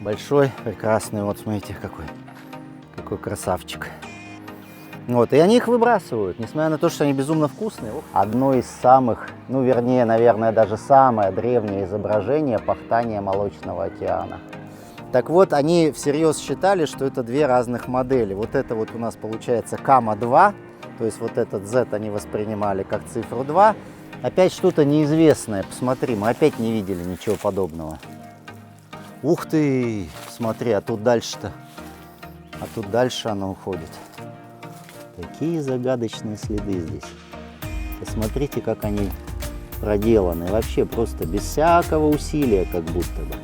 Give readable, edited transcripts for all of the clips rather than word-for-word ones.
Большой, прекрасный. Вот смотрите, какой красавчик. Вот, и они их выбрасывают, несмотря на то, что они безумно вкусные. Одно из самых, ну вернее, наверное, даже самое древнее изображение пахтания Молочного океана. Так вот, они всерьез считали, что это две разных модели. Вот это вот у нас получается Кама-2, то есть вот этот Z они воспринимали как цифру 2. Опять что-то неизвестное, посмотри, мы опять не видели ничего подобного. Ух ты, смотри, а тут дальше-то, оно уходит. Какие загадочные следы здесь. Посмотрите, как они проделаны. Вообще просто без всякого усилия, как будто бы.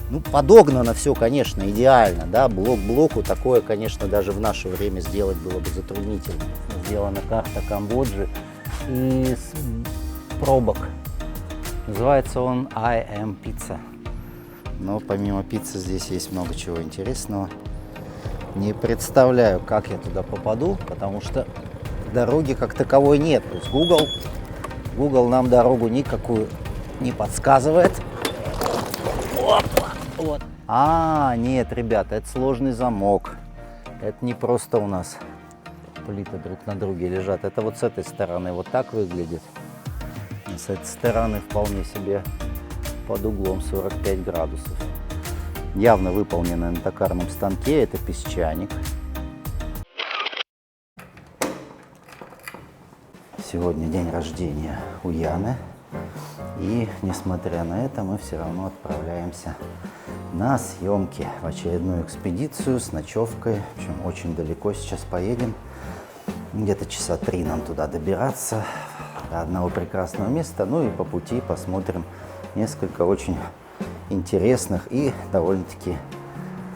Ну, подогнано все, конечно, идеально, да, блок к блоку. Такое, конечно, даже в наше время сделать было бы затруднительно. Сделана карта Камбоджи из пробок. Называется он I Am Pizza. Но помимо пиццы здесь есть много чего интересного. Не представляю, как я туда попаду, потому что дороги как таковой нет. То есть Google нам дорогу никакую не подсказывает. Опа, вот. Нет, ребята, это сложный замок. Это не просто у нас плиты друг на друге лежат. Это вот с этой стороны вот так выглядит. И с этой стороны вполне себе под углом 45 градусов. Явно выполненный на токарном станке. Это песчаник. Сегодня день рождения у Яны. И несмотря на это, мы все равно отправляемся на съемки в очередную экспедицию с ночевкой. В общем, очень далеко сейчас поедем. Где-то часа 3 нам туда добираться до одного прекрасного места. Ну и по пути посмотрим несколько очень интересных и довольно-таки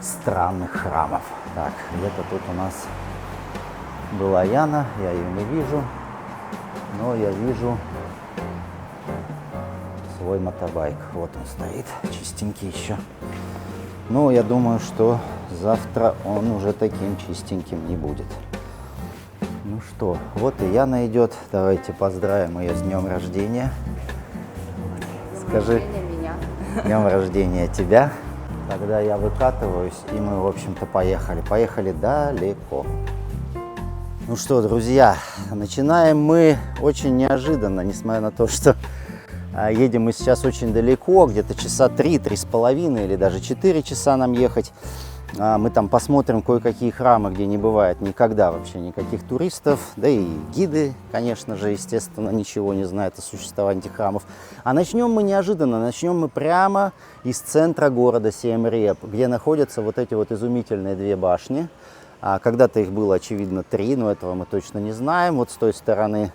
странных храмов. Так, где-то тут у нас была Яна, я ее не вижу, но я вижу свой мотобайк. Вот он стоит, чистенький еще. Но я думаю, что завтра он уже таким чистеньким не будет. Ну что, вот и Яна идет. Давайте поздравим ее с днем рождения. Скажи, днем рождения тебя. Тогда я выкатываюсь, и мы, в общем-то, поехали. Поехали далеко. Ну что, друзья, начинаем мы очень неожиданно, несмотря на то, что едем мы сейчас очень далеко, где-то часа 3-3,5 или даже 4 часа нам ехать. Мы там посмотрим кое-какие храмы, где не бывает никогда вообще никаких туристов, да и гиды, конечно же, естественно, ничего не знают о существовании этих храмов. А начнем мы неожиданно, начнем мы прямо из центра города Сием-Риап, где находятся вот эти вот изумительные две башни. Когда-то их было, очевидно, 3, но этого мы точно не знаем. Вот с той стороны,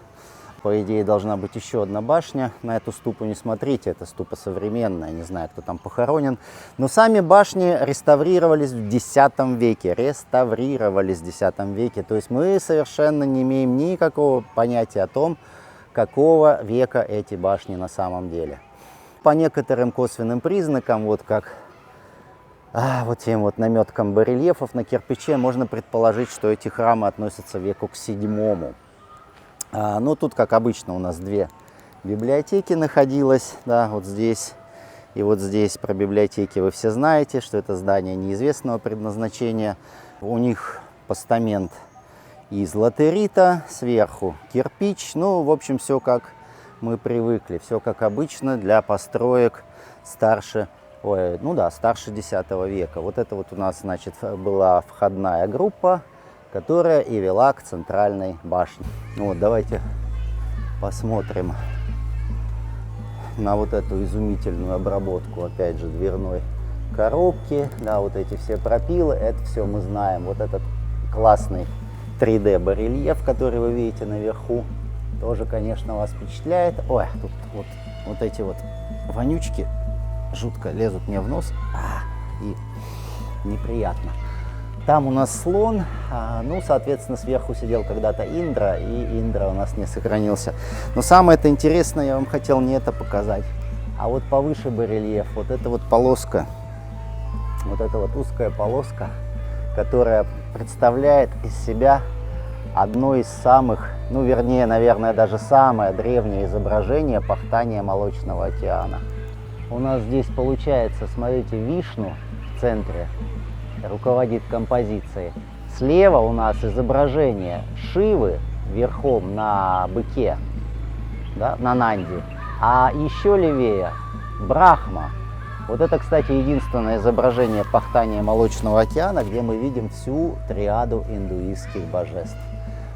по идее, должна быть еще одна башня. На эту ступу не смотрите, это ступа современная, не знаю, кто там похоронен. Но сами башни реставрировались в X веке. То есть мы совершенно не имеем никакого понятия о том, какого века эти башни на самом деле. По некоторым косвенным признакам, вот как вот тем вот наметкам барельефов на кирпиче, можно предположить, что эти храмы относятся к веку к VII. Но тут, как обычно, у нас две библиотеки находилось, да, вот здесь и вот здесь. Про библиотеки вы все знаете, что это здание неизвестного предназначения. У них постамент из латерита, сверху кирпич. Ну, в общем, все как мы привыкли, все как обычно для построек старше X века. Вот это вот у нас, значит, была входная группа, которая и вела к центральной башне. Вот, давайте посмотрим на вот эту изумительную обработку, опять же, дверной коробки. Да, вот эти все пропилы, это все мы знаем. Вот этот классный 3D-барельеф, который вы видите наверху, тоже, конечно, вас впечатляет. Ой, тут вот эти вот вонючки жутко лезут мне в нос, и неприятно. Там у нас слон, ну, соответственно, сверху сидел когда-то Индра, и Индра у нас не сохранился. Но самое это интересное, я вам хотел не это показать, а вот повыше барельеф, вот эта вот полоска, вот эта вот узкая полоска, которая представляет из себя одно из самых, ну, вернее, наверное, даже самое древнее изображение пахтания Молочного океана. у нас здесь получается, смотрите, Вишну в центре руководит композицией. Слева у нас изображение Шивы верхом на быке, да, на Нанди. А еще левее Брахма. Вот это, кстати, единственное изображение пахтания Молочного океана, где мы видим всю триаду индуистских божеств.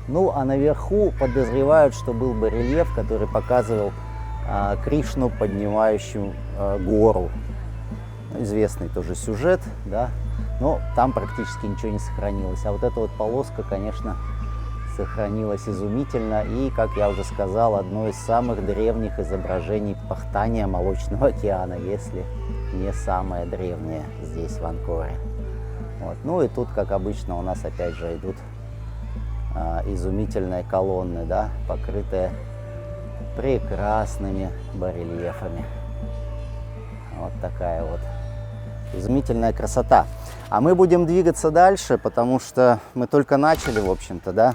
Ну, а наверху подозревают, что был барельеф, который показывал Кришну, поднимающую гору. Известный тоже сюжет, да, но там практически ничего не сохранилось. А вот эта вот полоска, конечно, сохранилась изумительно. И, как я уже сказал, одно из самых древних изображений пахтания Молочного океана, если не самое древнее здесь, в Анкоре. Вот. Ну и тут, как обычно, у нас опять же идут изумительные колонны, да, покрытые прекрасными барельефами. Вот такая вот изумительная красота. А мы будем двигаться дальше, потому что мы только начали, в общем-то, да.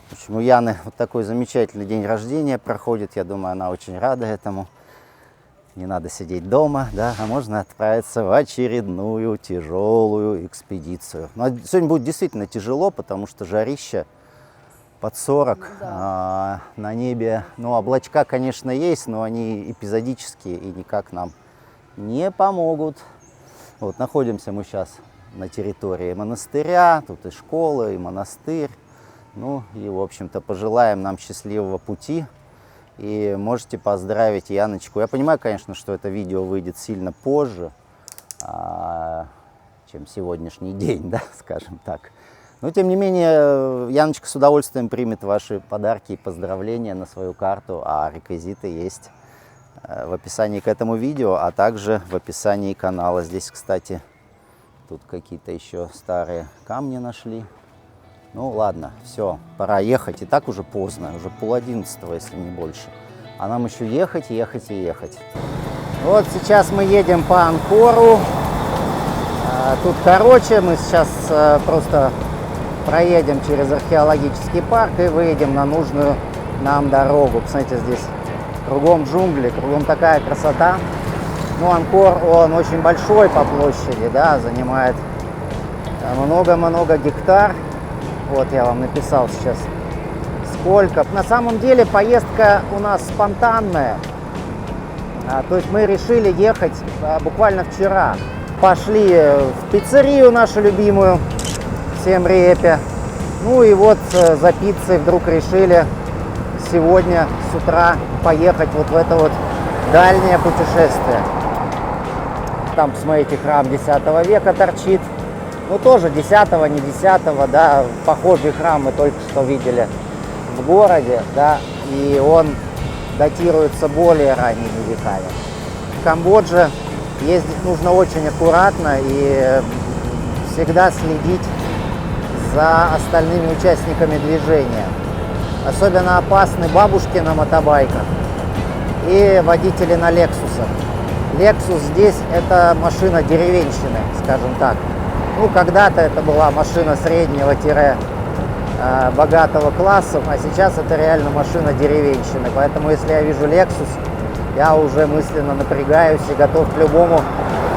В общем, у Яны вот такой замечательный день рождения проходит. Я думаю, она очень рада этому. Не надо сидеть дома, да, а можно отправиться в очередную тяжелую экспедицию. Но сегодня будет действительно тяжело, потому что жарища под 40, да. На небе, ну, облачка, конечно, есть, но они эпизодические и никак нам не помогут. Вот, находимся мы сейчас на территории монастыря, тут и школа, и монастырь. Ну, и, в общем-то, пожелаем нам счастливого пути. И можете поздравить Яночку. Я понимаю, конечно, что это видео выйдет сильно позже, чем сегодняшний день, да, скажем так. Но, тем не менее, Яночка с удовольствием примет ваши подарки и поздравления на свою карту, а реквизиты есть в описании к этому видео, а также в описании канала. Здесь, кстати, тут какие-то еще старые камни нашли. Ну ладно, все, пора ехать. И так уже поздно, уже 10:30, если не больше. А нам еще ехать, ехать и ехать. Вот сейчас мы едем по Анкору. Тут короче, мы сейчас просто проедем через археологический парк и выедем на нужную нам дорогу. Посмотрите, здесь кругом джунгли, кругом такая красота. Ну, Анкор, он очень большой по площади, да, занимает много-много гектар. Вот я вам написал сейчас сколько. На самом деле поездка у нас спонтанная. То есть мы решили ехать буквально вчера. Пошли в пиццерию нашу любимую в Сием-Риэпе. Ну и вот за пиццей вдруг решили сегодня с утра поехать вот в это вот дальнее путешествие. Там, посмотрите, храм 10 века торчит. Ну, тоже 10-го, не 10-го, да, похожий храм мы только что видели в городе, да, и он датируется более ранними веками. В Камбодже ездить нужно очень аккуратно и всегда следить за остальными участниками движения. Особенно опасны бабушки на мотобайках и водители на Лексусах. Лексус здесь это машина деревенщины, скажем так. Ну, когда-то это была машина среднего-богатого класса, а сейчас это реально машина деревенщины. Поэтому, если я вижу Lexus, я уже мысленно напрягаюсь и готов к любому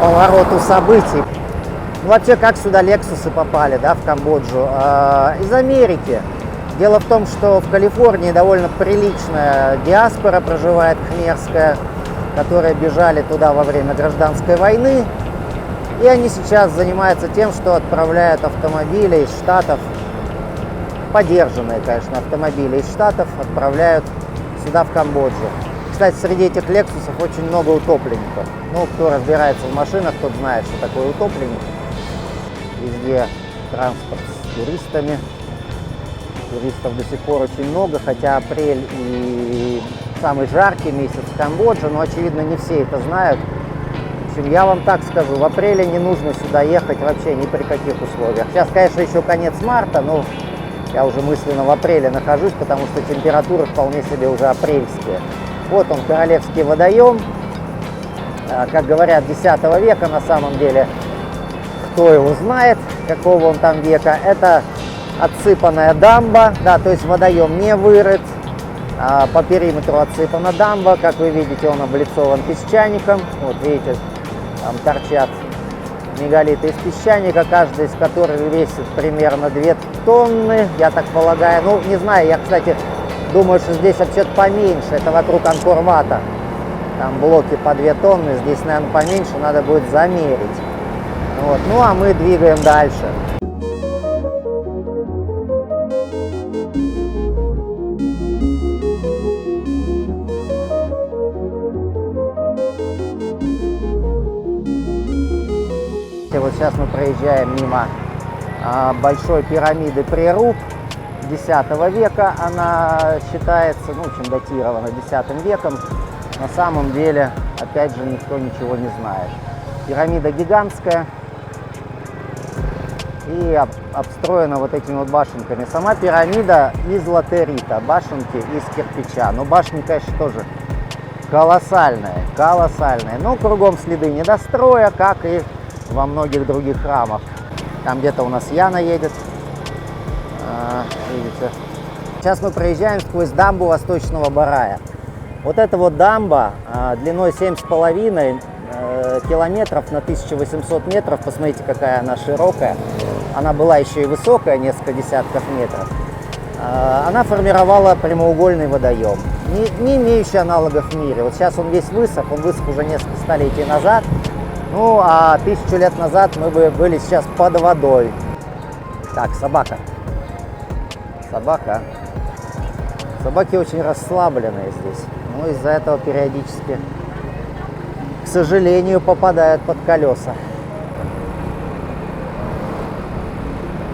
повороту событий. Ну, вообще, как сюда Lexus'ы попали, да, в Камбоджу? Из Америки. Дело в том, что в Калифорнии довольно приличная диаспора проживает, кхмерская, которые бежали туда во время гражданской войны. И они сейчас занимаются тем, что отправляют автомобили из Штатов, подержанные, конечно, автомобили из Штатов, отправляют сюда, в Камбоджу. Кстати, среди этих Лексусов очень много утопленников. Ну, кто разбирается в машинах, тот знает, что такое утопленник. Везде транспорт с туристами. Туристов до сих пор очень много, хотя апрель и самый жаркий месяц в Камбодже, но, очевидно, не все это знают. В общем, я вам так скажу, в апреле не нужно сюда ехать вообще ни при каких условиях. Сейчас, конечно, еще конец марта, но я уже мысленно в апреле нахожусь, потому что температуры вполне себе уже апрельские. Вот он, Королевский водоем, как говорят, 10 века на самом деле. Кто его знает, какого он там века. Это отсыпанная дамба, да, то есть водоем не вырыт. По периметру отсыпана дамба. Как вы видите, он облицован песчаником. Вот видите, там торчат мегалиты из песчаника, каждый из которых весит примерно 2 тонны, я так полагаю. Ну, не знаю, я, кстати, думаю, что здесь вообще-то поменьше. Это вокруг Анкор-Вата. Там блоки по 2 тонны, здесь, наверное, поменьше, надо будет замерить. Вот. Ну, а мы двигаем дальше. Вот сейчас мы проезжаем мимо большой пирамиды Преруб X века. Она считается, ну, в общем, датирована X веком. На самом деле, опять же, никто ничего не знает. Пирамида гигантская и обстроена вот этими вот башенками. Сама пирамида из латерита, башенки из кирпича. Но башни, конечно, тоже колоссальные, колоссальные. Но кругом следы недостроя, как и во многих других храмах. Там где-то у нас Яна едет. Видите. Сейчас мы проезжаем сквозь дамбу Восточного Барая. Вот эта вот дамба длиной 7,5 километров на 1800 метров. Посмотрите, какая она широкая. Она была еще и высокая, несколько десятков метров. Она формировала прямоугольный водоем, не имеющий аналогов в мире. Вот сейчас он весь высох, он высох уже несколько столетий назад. Ну, а 1000 лет назад мы бы были сейчас под водой. Так, собака. Собака. Собаки очень расслабленные здесь. Ну, из-за этого периодически, к сожалению, попадают под колеса.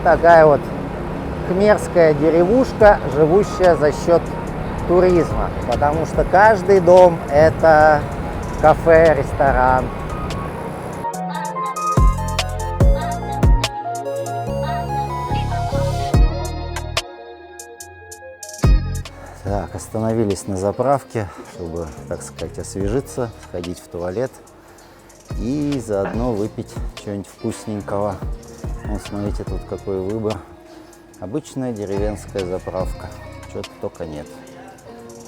Такая вот кхмерская деревушка, живущая за счет туризма. Потому что каждый дом – это кафе, ресторан. Так, остановились на заправке, чтобы, так сказать, освежиться, сходить в туалет и заодно выпить чего-нибудь вкусненького. Вот смотрите, тут какой выбор. Обычная деревенская заправка, чего-то только нет.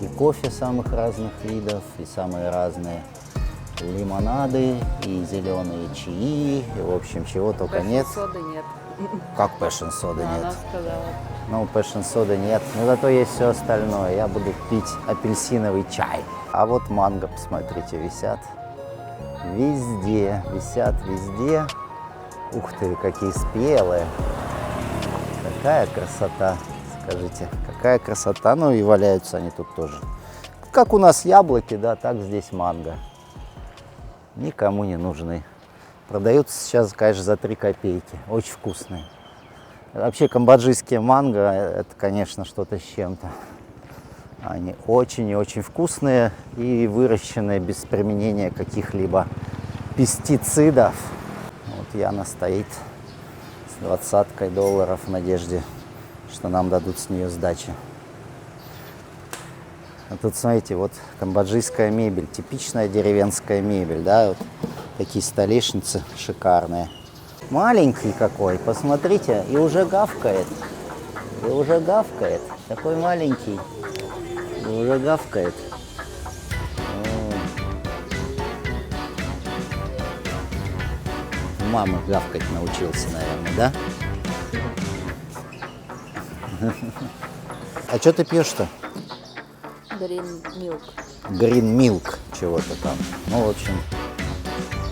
И кофе самых разных видов, и самые разные лимонады, и зеленые чаи, и, в общем, чего только нет. Соды нет. Как passion соды нет? Она сказала. Ну, passion соды нет, но зато есть все остальное. Я буду пить апельсиновый чай. А вот манго, посмотрите, висят везде, висят везде. Ух ты, какие спелые. Какая красота, скажите, какая красота. Ну и валяются они тут тоже. Как у нас яблоки, да, так здесь манго. Никому не нужны. Продаются сейчас, конечно, за 3 копейки. Очень вкусные. Вообще камбоджийские манго, это, конечно, что-то с чем-то. Они очень и очень вкусные и выращенные без применения каких-либо пестицидов. Вот Яна стоит с 20 долларов в надежде, что нам дадут с нее сдачи. А тут, смотрите, вот камбоджийская мебель, типичная деревенская мебель, да, вот такие столешницы шикарные. Маленький какой, посмотрите, и уже гавкает, и уже гавкает, такой маленький, и уже гавкает. Мама гавкать научился, наверное, да? А что ты пьешь-то? Green Milk. Green Milk чего-то там. Ну, в общем,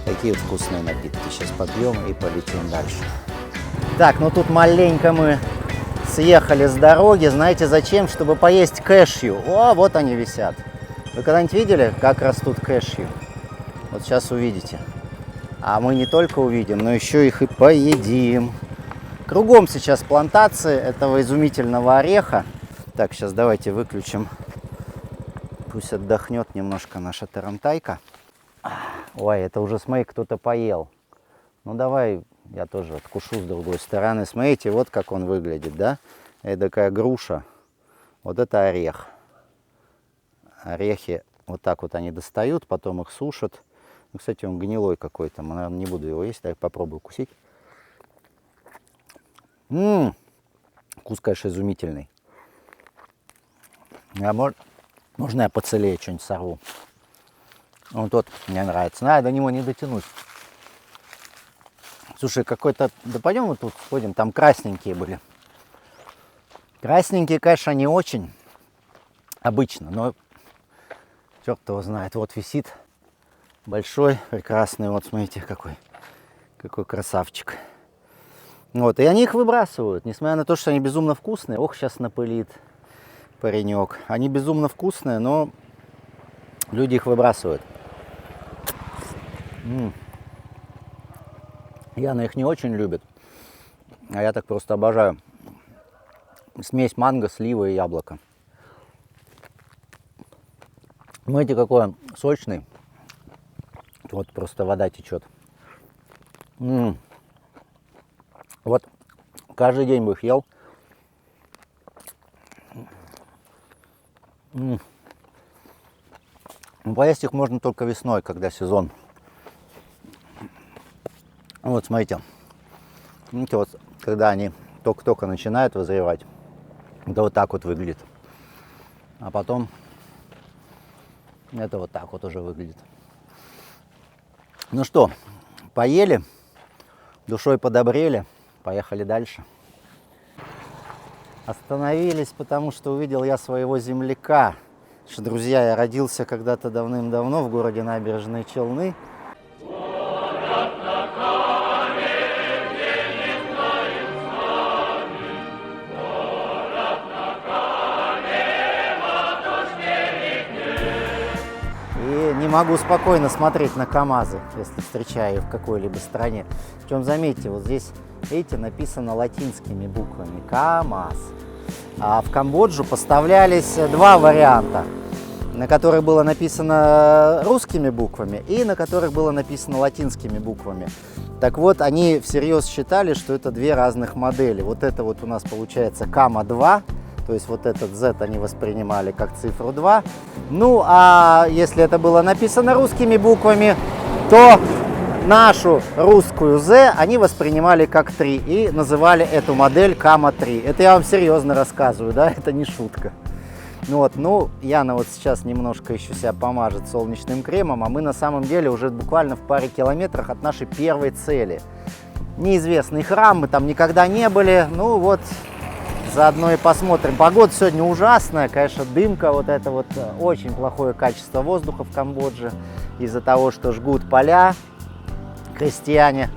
такие вот вкусные напитки. Сейчас попьем и полетим дальше. Так, ну тут маленько мы съехали с дороги. Знаете зачем? Чтобы поесть кэшью. О, вот они висят. Вы когда-нибудь видели, как растут кэшью? Вот сейчас увидите. А мы не только увидим, но еще их и поедим. Кругом сейчас плантации этого изумительного ореха. Так, сейчас давайте выключим. Пусть отдохнет немножко наша тарантайка. Ой, это уже, смотри, кто-то поел. Ну давай я тоже откушу с другой стороны. Смотрите, вот как он выглядит, да? Это такая груша. Вот это орех. Орехи вот так вот они достают, потом их сушат. Ну, кстати, он гнилой какой-то. Наверное, не буду его есть. Дай попробую кусить. Вкус, конечно, изумительный. Можно я поцелее что-нибудь сорву? Вот тот мне нравится. Надо до него не дотянуть. Слушай, какой-то... Да пойдем вот тут сходим, там красненькие были. Красненькие, конечно, не очень обычно, но черт его знает. Вот висит большой, прекрасный. Вот смотрите, какой красавчик. Вот, и они их выбрасывают, несмотря на то, что они безумно вкусные. Ох, сейчас напылит паренек. Они безумно вкусные, но люди их выбрасывают. Яна их не очень любит, а я так просто обожаю. Смесь манго, сливы и яблока. Смотрите, какой он сочный. Вот просто вода течет. Вот каждый день бы их ел. Поесть их можно только весной, когда сезон. Вот смотрите. Видите, вот когда они только-только начинают вызревать, это вот так вот выглядит. А потом это вот так вот уже выглядит. Ну что, поели, душой подобрели, поехали дальше. Остановились, потому что увидел я своего земляка. Что, друзья, я родился когда-то давным-давно в городе Набережные Челны. И не могу спокойно смотреть на КАМАЗы, если встречаю их в какой-либо стране. Причем, заметьте, вот здесь, видите, написано латинскими буквами КАМАЗ. А в Камбоджу поставлялись два варианта, на которых было написано русскими буквами и на которых было написано латинскими буквами. Так вот, они всерьез считали, что это две разных модели. Вот это вот у нас получается КАМА-2, то есть вот этот Z они воспринимали как цифру 2. Ну, а если это было написано русскими буквами, то нашу русскую Z они воспринимали как 3 и называли эту модель КАМА-3. Это я вам серьезно рассказываю, да, это не шутка. Вот, ну, Яна вот сейчас немножко еще себя помажет солнечным кремом, а мы на самом деле уже буквально в паре километрах от нашей первой цели. Неизвестный храм, мы там никогда не были, ну вот, заодно и посмотрим. Погода сегодня ужасная, конечно, дымка, вот это вот очень плохое качество воздуха в Камбодже из-за того, что жгут поля. Крестьяне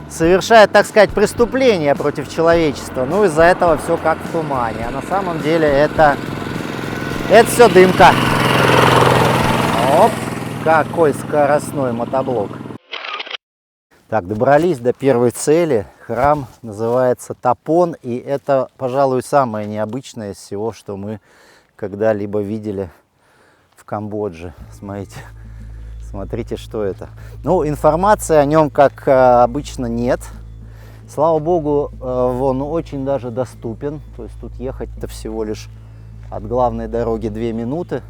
совершают, так сказать, преступления против человечества. Ну, из-за этого все как в тумане. А на самом деле это все дымка. Оп, какой скоростной мотоблок. Так, добрались до первой цели. Храм называется Тапон. И это, пожалуй, самое необычное из всего, что мы когда-либо видели в Камбодже. Смотрите. Смотрите, что это. Ну, информации о нем, как обычно, нет. Слава богу, он очень даже доступен. То есть тут ехать-то всего лишь от главной дороги 2 минуты.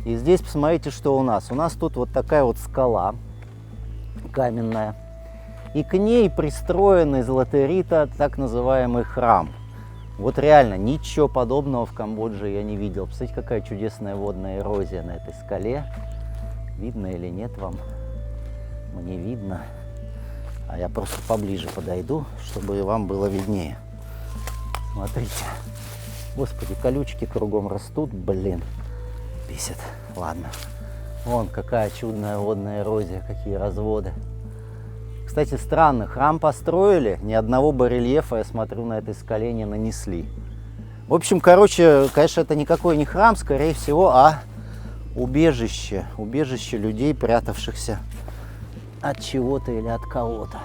И здесь посмотрите, что у нас. У нас тут вот такая вот скала каменная. И к ней пристроен из латерита так называемый храм. Вот реально ничего подобного в Камбодже я не видел. Посмотрите, какая чудесная водная эрозия на этой скале. Видно или нет вам? Мне видно. А я просто поближе подойду, чтобы и вам было виднее. Смотрите. Господи, колючки кругом растут, блин. Бесит. Ладно. Вон какая чудная водная эрозия, какие разводы. Кстати, странно, храм построили, ни одного барельефа, я смотрю, на этой скале не нанесли. В общем, короче, конечно, это никакой не храм, скорее всего, а убежище. Убежище людей, прятавшихся от чего-то или от кого-то.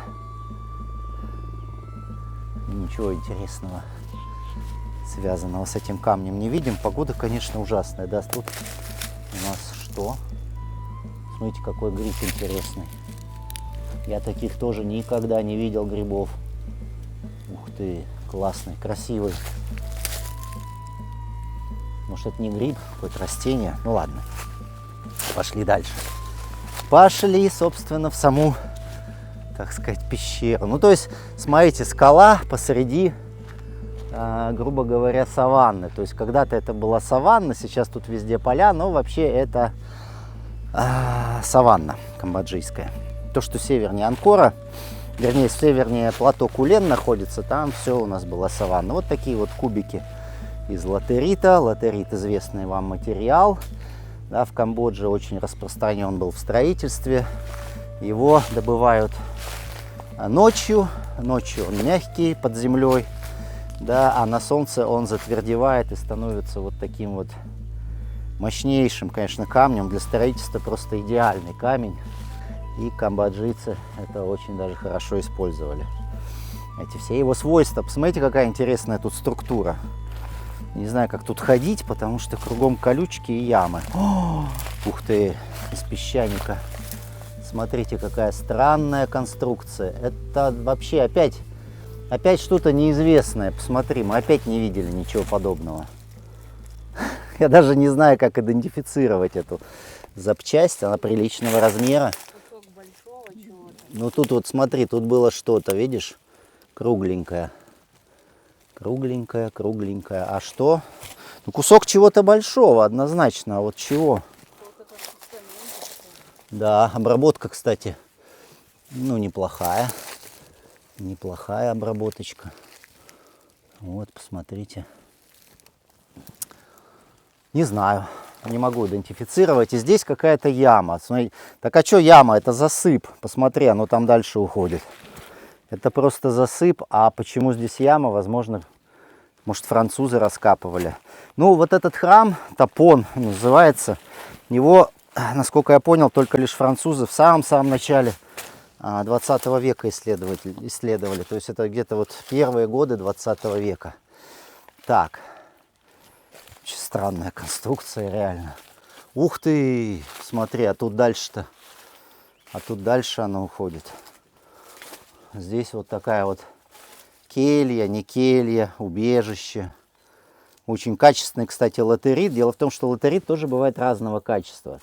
Ничего интересного, связанного с этим камнем, не видим. Погода, конечно, ужасная. Да, тут у нас что? Смотрите, какой гриб интересный. Я таких тоже никогда не видел грибов. Ух ты, классный, красивый. Может, это не гриб, какое-то растение? Ну ладно, пошли дальше. Пошли, собственно, в саму, так сказать, пещеру. Ну, то есть, смотрите, скала посреди грубо говоря, саванны. То есть когда-то это была саванна, сейчас тут везде поля, но вообще это саванна камбоджийская. То, что севернее Анкора, вернее, севернее плато Кулен находится, там все у нас была саванна. Вот такие вот кубики из латерита. Латерит — известный вам материал. Да, в Камбодже очень распространен был в строительстве. Его добывают ночью. Ночью он мягкий, под землей. Да, а на солнце он затвердевает и становится вот таким вот мощнейшим, конечно, камнем. Для строительства просто идеальный камень. И камбоджийцы это очень даже хорошо использовали. Эти все его свойства. Посмотрите, какая интересная тут структура. Не знаю, как тут ходить, потому что кругом колючки и ямы. О, ух ты, из песчаника. Смотрите, какая странная конструкция. Это вообще опять что-то неизвестное. Посмотри, мы опять не видели ничего подобного. Я даже не знаю, как идентифицировать эту запчасть. Она приличного размера. Кусок большого чего-то. Ну тут вот смотри, тут было что-то, видишь? Кругленькое. Кругленькая, кругленькая. А что? Ну, кусок чего-то большого, однозначно. А вот чего? Да, обработка, кстати, ну, неплохая. Неплохая обработочка. Вот, посмотрите. Не знаю, не могу идентифицировать. И здесь какая-то яма. Смотри, так а что яма? Это засып. Посмотри, оно там дальше уходит. Это просто засып, а почему здесь яма, возможно, может, французы раскапывали. Ну, вот этот храм, Тапон называется, его, насколько я понял, только лишь французы в самом-самом начале 20 века исследовали. То есть это где-то вот первые годы 20 века. Так, очень странная конструкция, реально. Ух ты, смотри, а тут дальше-то, а тут дальше она уходит. Здесь вот такая вот келья, не келья, убежище. Очень качественный, кстати, латерит. Дело в том, что латерит тоже бывает разного качества.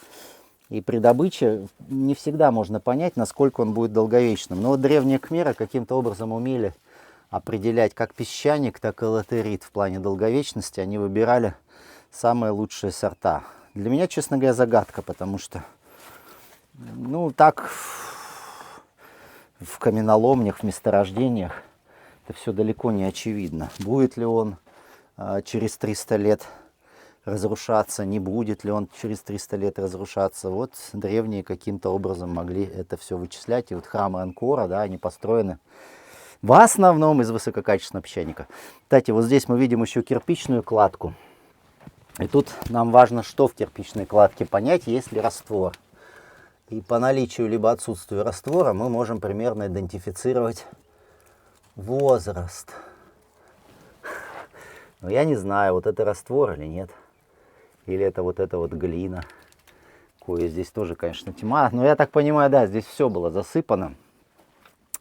И при добыче не всегда можно понять, насколько он будет долговечным. Но вот древние кхмеры каким-то образом умели определять как песчаник, так и латерит в плане долговечности. Они выбирали самые лучшие сорта. Для меня, честно говоря, загадка, потому что, ну, так в каменоломнях, в месторождениях это все далеко не очевидно. Будет ли он через 300 лет разрушаться, не будет ли он через 300 лет разрушаться. Вот древние каким-то образом могли это все вычислять. И вот храмы Анкора, да, они построены в основном из высококачественного песчаника. Кстати, вот здесь мы видим еще кирпичную кладку. И тут нам важно, что в кирпичной кладке понять, есть ли раствор. И по наличию либо отсутствию раствора мы можем примерно идентифицировать возраст. Но я не знаю, вот это раствор или нет. Или это вот глина. Кое здесь тоже, конечно, тьма. Но я так понимаю, да, здесь все было засыпано.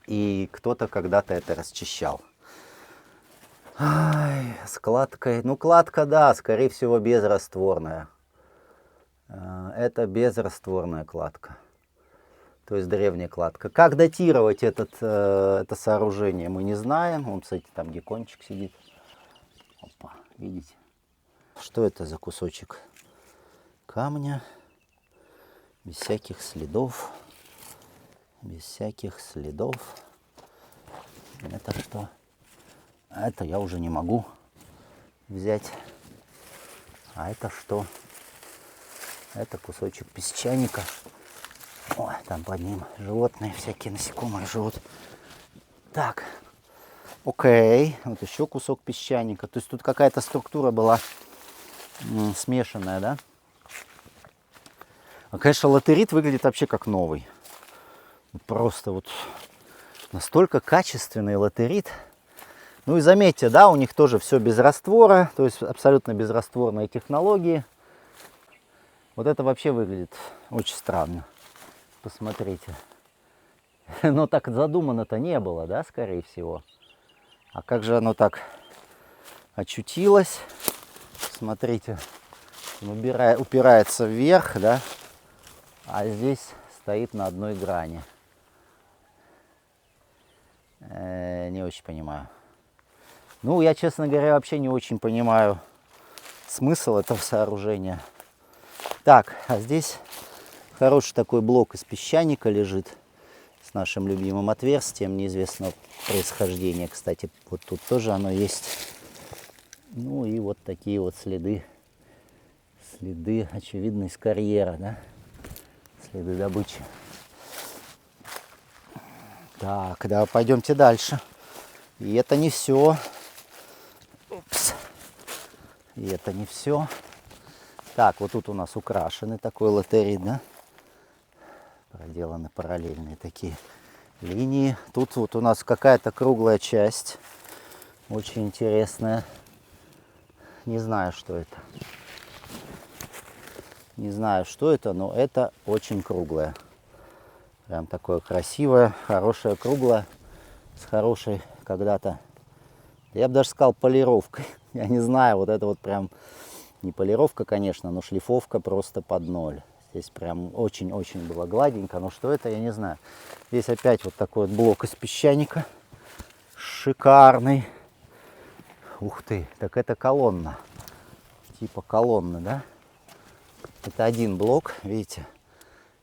И кто-то когда-то это расчищал. Ай, с кладкой. Ну, кладка, да, скорее всего, безрастворная. Это безрастворная кладка. То есть древняя кладка. Как датировать это сооружение, мы не знаем. Вон, кстати, там где кончик сидит. Опа, видите? Что это за кусочек камня? Без всяких следов. Без всяких следов. Это что? Это я уже не могу взять. А это что? Это кусочек песчаника. Ой, там под ним животные, всякие насекомые живут. Так, окей. Вот еще кусок песчаника. То есть тут какая-то структура была смешанная, да? А, конечно, латерит выглядит вообще как новый. Просто вот настолько качественный латерит. Ну и заметьте, да, у них тоже все без раствора, то есть абсолютно безрастворные технологии. Вот это вообще выглядит очень странно. Посмотрите. Но так задумано-то не было, да, скорее всего. А как же оно так очутилось? Смотрите, он упирается вверх, да, а здесь стоит на одной грани. Не очень понимаю. Ну, я, честно говоря, вообще не очень понимаю смысл этого сооружения. Так, а здесь хороший такой блок из песчаника лежит с нашим любимым отверстием неизвестного происхождения. Кстати, вот тут тоже оно есть. Ну и вот такие вот следы. Следы, очевидно, из карьера, да? Следы добычи. Так, да, пойдемте дальше. И это не все. Упс. И это не все. Так, вот тут у нас украшенный такой латерит, да? Проделаны параллельные такие линии. Тут вот у нас какая-то круглая часть. Очень интересная. Не знаю, что это. Не знаю, что это, но это очень круглое. Прям такое красивое, хорошее, круглое. С хорошей когда-то, я бы даже сказал, полировкой. Я не знаю, вот это вот прям не полировка, конечно, но шлифовка просто под ноль. Здесь прям очень-очень было гладенько, но что это, я не знаю. Здесь опять вот такой вот блок из песчаника. Шикарный. Ух ты, так это колонна. Типа колонны, да? Это один блок, видите?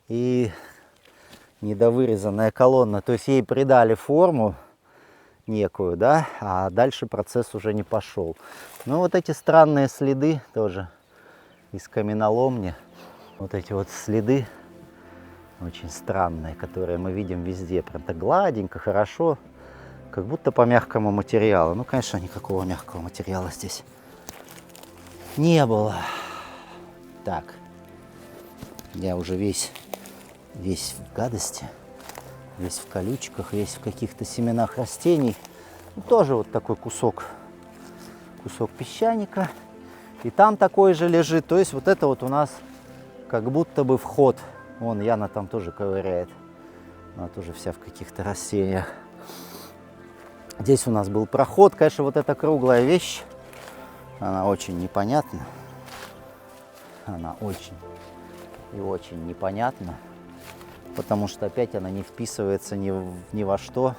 И недовырезанная колонна. То есть ей придали форму некую, да? А дальше процесс уже не пошел. Ну вот эти странные следы тоже из каменоломни. Вот эти вот следы очень странные, которые мы видим везде. Прям так гладенько, хорошо. Как будто по мягкому материалу. Ну, конечно, никакого мягкого материала здесь не было. Так. Я уже весь в гадости. Весь в колючках, весь в каких-то семенах растений. Ну, тоже вот такой кусок песчаника. И там такой же лежит. То есть вот это вот у нас как будто бы вход. Вон Яна там тоже ковыряет. Она тоже вся в каких-то растениях. Здесь у нас был проход. Конечно, вот эта круглая вещь, она очень непонятна. Она очень и очень непонятна. Потому что опять она не вписывается ни во что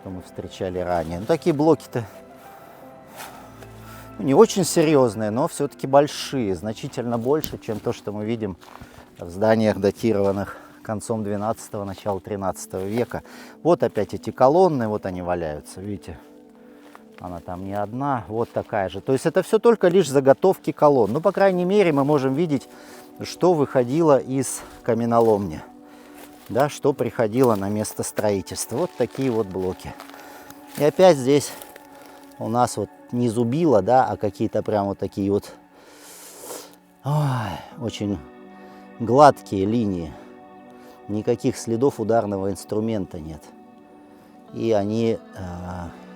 мы встречали ранее. Ну, такие блоки-то не очень серьезные, но все-таки большие, значительно больше, чем то, что мы видим в зданиях, датированных концом 12-го, начала 13 века. Вот опять эти колонны, вот они валяются, видите? Она там не одна, вот такая же. То есть это все только лишь заготовки колонн. Ну, по крайней мере, мы можем видеть, что выходило из каменоломни. Да, что приходило на место строительства. Вот такие вот блоки. И опять здесь у нас вот не зубило, да, а какие-то прям вот такие вот очень гладкие линии. Никаких следов ударного инструмента нет. И они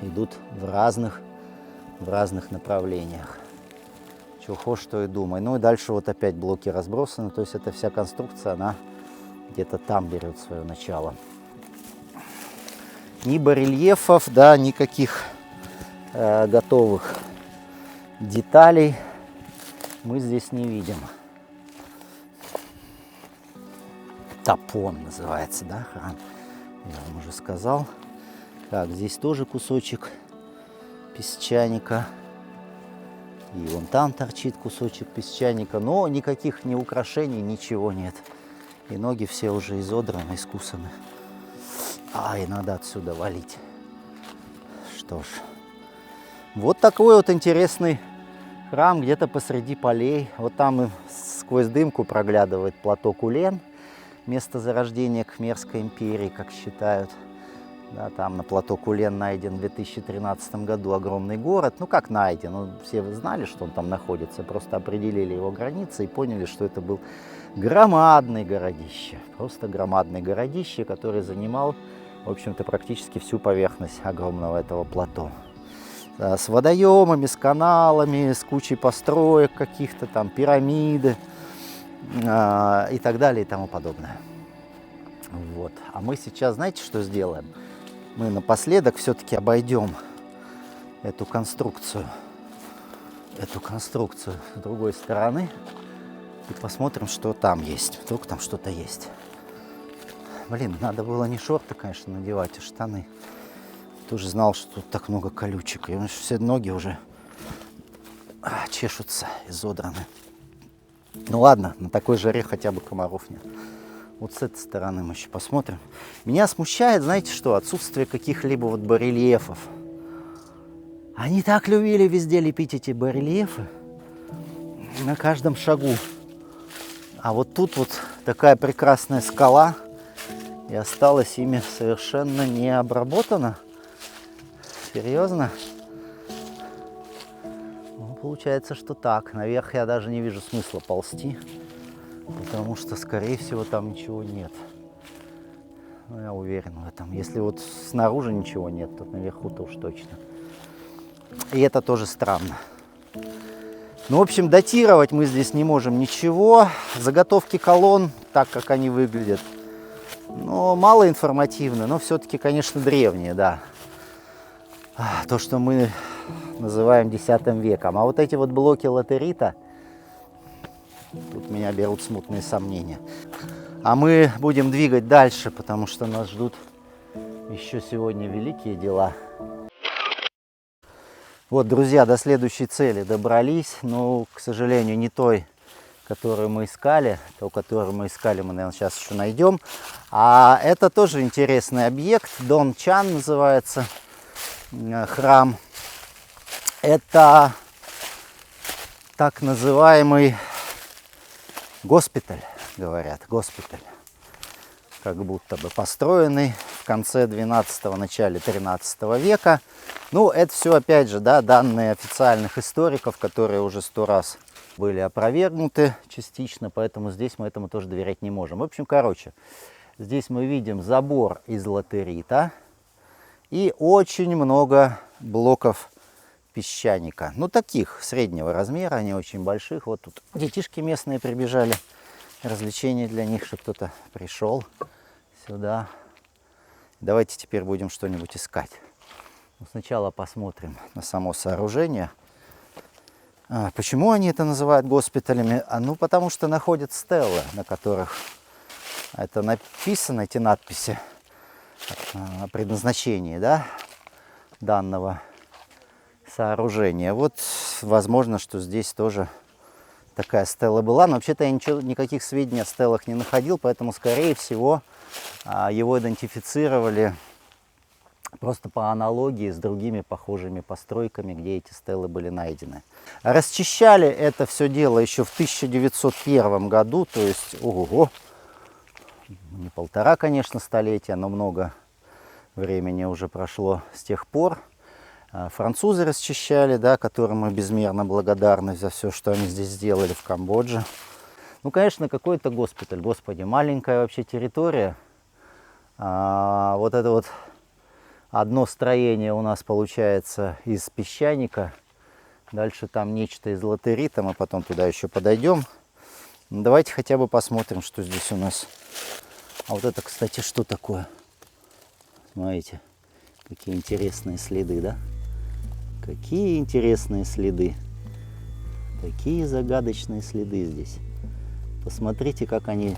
идут в разных направлениях. Чего хочешь, что и думай. Ну и дальше вот опять блоки разбросаны. То есть эта вся конструкция, она где-то там берет свое начало. Ни барельефов, да, никаких готовых деталей мы здесь не видим. Тапон называется, да, храм. Я вам уже сказал. Так, здесь тоже кусочек песчаника. И вон там торчит кусочек песчаника. Но никаких ни украшений, ничего нет. И ноги все уже изодраны, искусаны. Ай, надо отсюда валить. Что ж. Вот такой вот интересный храм где-то посреди полей. Вот там и сквозь дымку проглядывает плато Кулен. Место зарождения Кхмерской империи, как считают. Да, там на плато Кулен найден в 2013 году огромный город. Ну как найден? Ну, все знали, что он там находится. Просто определили его границы и поняли, что это был громадный городище. Просто громадный городище, который занимал, в общем-то, практически всю поверхность огромного этого плато. С водоемами, с каналами, с кучей построек каких-то там, пирамиды и так далее и тому подобное. Вот. А мы сейчас, знаете, что сделаем? Мы напоследок все-таки обойдем эту конструкцию с другой стороны и посмотрим, что там есть. Вдруг там что-то есть. Блин, надо было не шорты, конечно, надевать, а штаны. Тоже знал, что тут так много колючек. И все ноги уже чешутся, изодраны. Ну ладно, на такой жаре хотя бы комаров нет. Вот с этой стороны мы еще посмотрим. Меня смущает, знаете что, отсутствие каких-либо вот барельефов. Они так любили везде лепить эти барельефы. На каждом шагу. А вот тут вот такая прекрасная скала. И осталась ими совершенно не обработана. Серьезно? Ну, получается, что так. Наверх я даже не вижу смысла ползти. Потому что, скорее всего, там ничего нет. Ну, я уверен в этом. Если вот снаружи ничего нет, то наверху-то уж точно. И это тоже странно. Ну, в общем, датировать мы здесь не можем ничего. Заготовки колонн, так как они выглядят, ну, мало информативно, но все-таки, конечно, древние, да. То, что мы называем X веком. А вот эти вот блоки латерита, тут меня берут смутные сомнения. А мы будем двигать дальше, потому что нас ждут еще сегодня великие дела. Вот, друзья, до следующей цели добрались, но, к сожалению, не той, которую мы искали. Ту, которую мы искали, мы, наверное, сейчас еще найдем. А это тоже интересный объект. Дон Чан называется храм. Это так называемый госпиталь, говорят, госпиталь. Как будто бы построенный в конце 12-го, начале 13 века. Ну, это все, опять же, да, данные официальных историков, которые уже 100 раз были опровергнуты частично, поэтому здесь мы этому тоже доверять не можем. В общем, короче, здесь мы видим забор из латерита и очень много блоков песчаника. Ну, таких среднего размера, они очень больших. Вот тут детишки местные прибежали. Развлечение для них, что кто-то пришел сюда. Давайте теперь будем что-нибудь искать. Но сначала посмотрим на само сооружение. Почему они это называют госпиталями? Ну, потому что находят стеллы, на которых это написано, эти надписи о предназначении, да, данного сооружения. Вот, возможно, что здесь тоже такая стела была, но вообще-то я никаких сведений о стелах не находил, поэтому, скорее всего, его идентифицировали просто по аналогии с другими похожими постройками, где эти стелы были найдены. Расчищали это все дело еще в 1901 году, то есть, ого-го, не 1,5, конечно, столетия, но много времени уже прошло с тех пор. Французы расчищали, да, которым мы безмерно благодарны за все, что они здесь сделали в Камбодже. Ну, конечно, какой-то госпиталь. Господи, маленькая вообще территория. Вот это вот одно строение у нас получается из песчаника. Дальше там нечто из латерита. Мы потом туда еще подойдем. Давайте хотя бы посмотрим, что здесь у нас. А вот это, кстати, что такое? Смотрите, какие интересные следы, да? Какие интересные следы. Такие загадочные следы здесь. Посмотрите, как они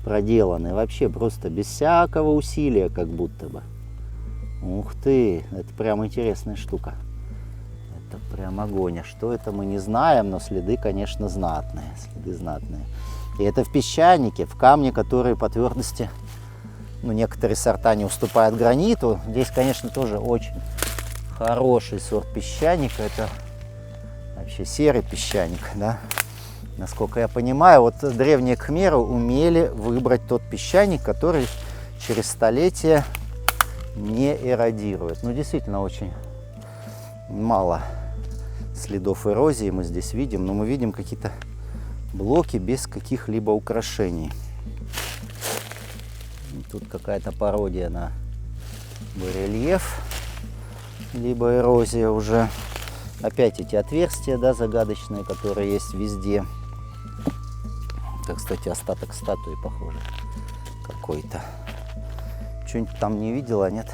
проделаны. Вообще просто без всякого усилия, как будто бы. Ух ты, это прям интересная штука. Это прям огонь. А что это, мы не знаем, но следы, конечно, знатные. Следы знатные. И это в песчанике, в камне, которые по твердости, ну, некоторые сорта не уступают граниту. Здесь, конечно, тоже очень хороший сорт песчаника. Это вообще серый песчаник, да. Насколько я понимаю, вот древние кхмеры умели выбрать тот песчаник, который через столетия не эродирует. Ну, действительно, очень мало следов эрозии мы здесь видим, но мы видим какие-то блоки без каких-либо украшений. Тут какая-то пародия на барельеф, либо эрозия уже. Опять эти отверстия, да, загадочные, которые есть везде. Это, кстати, остаток статуи, похоже, какой-то. Что-нибудь там не видела, нет?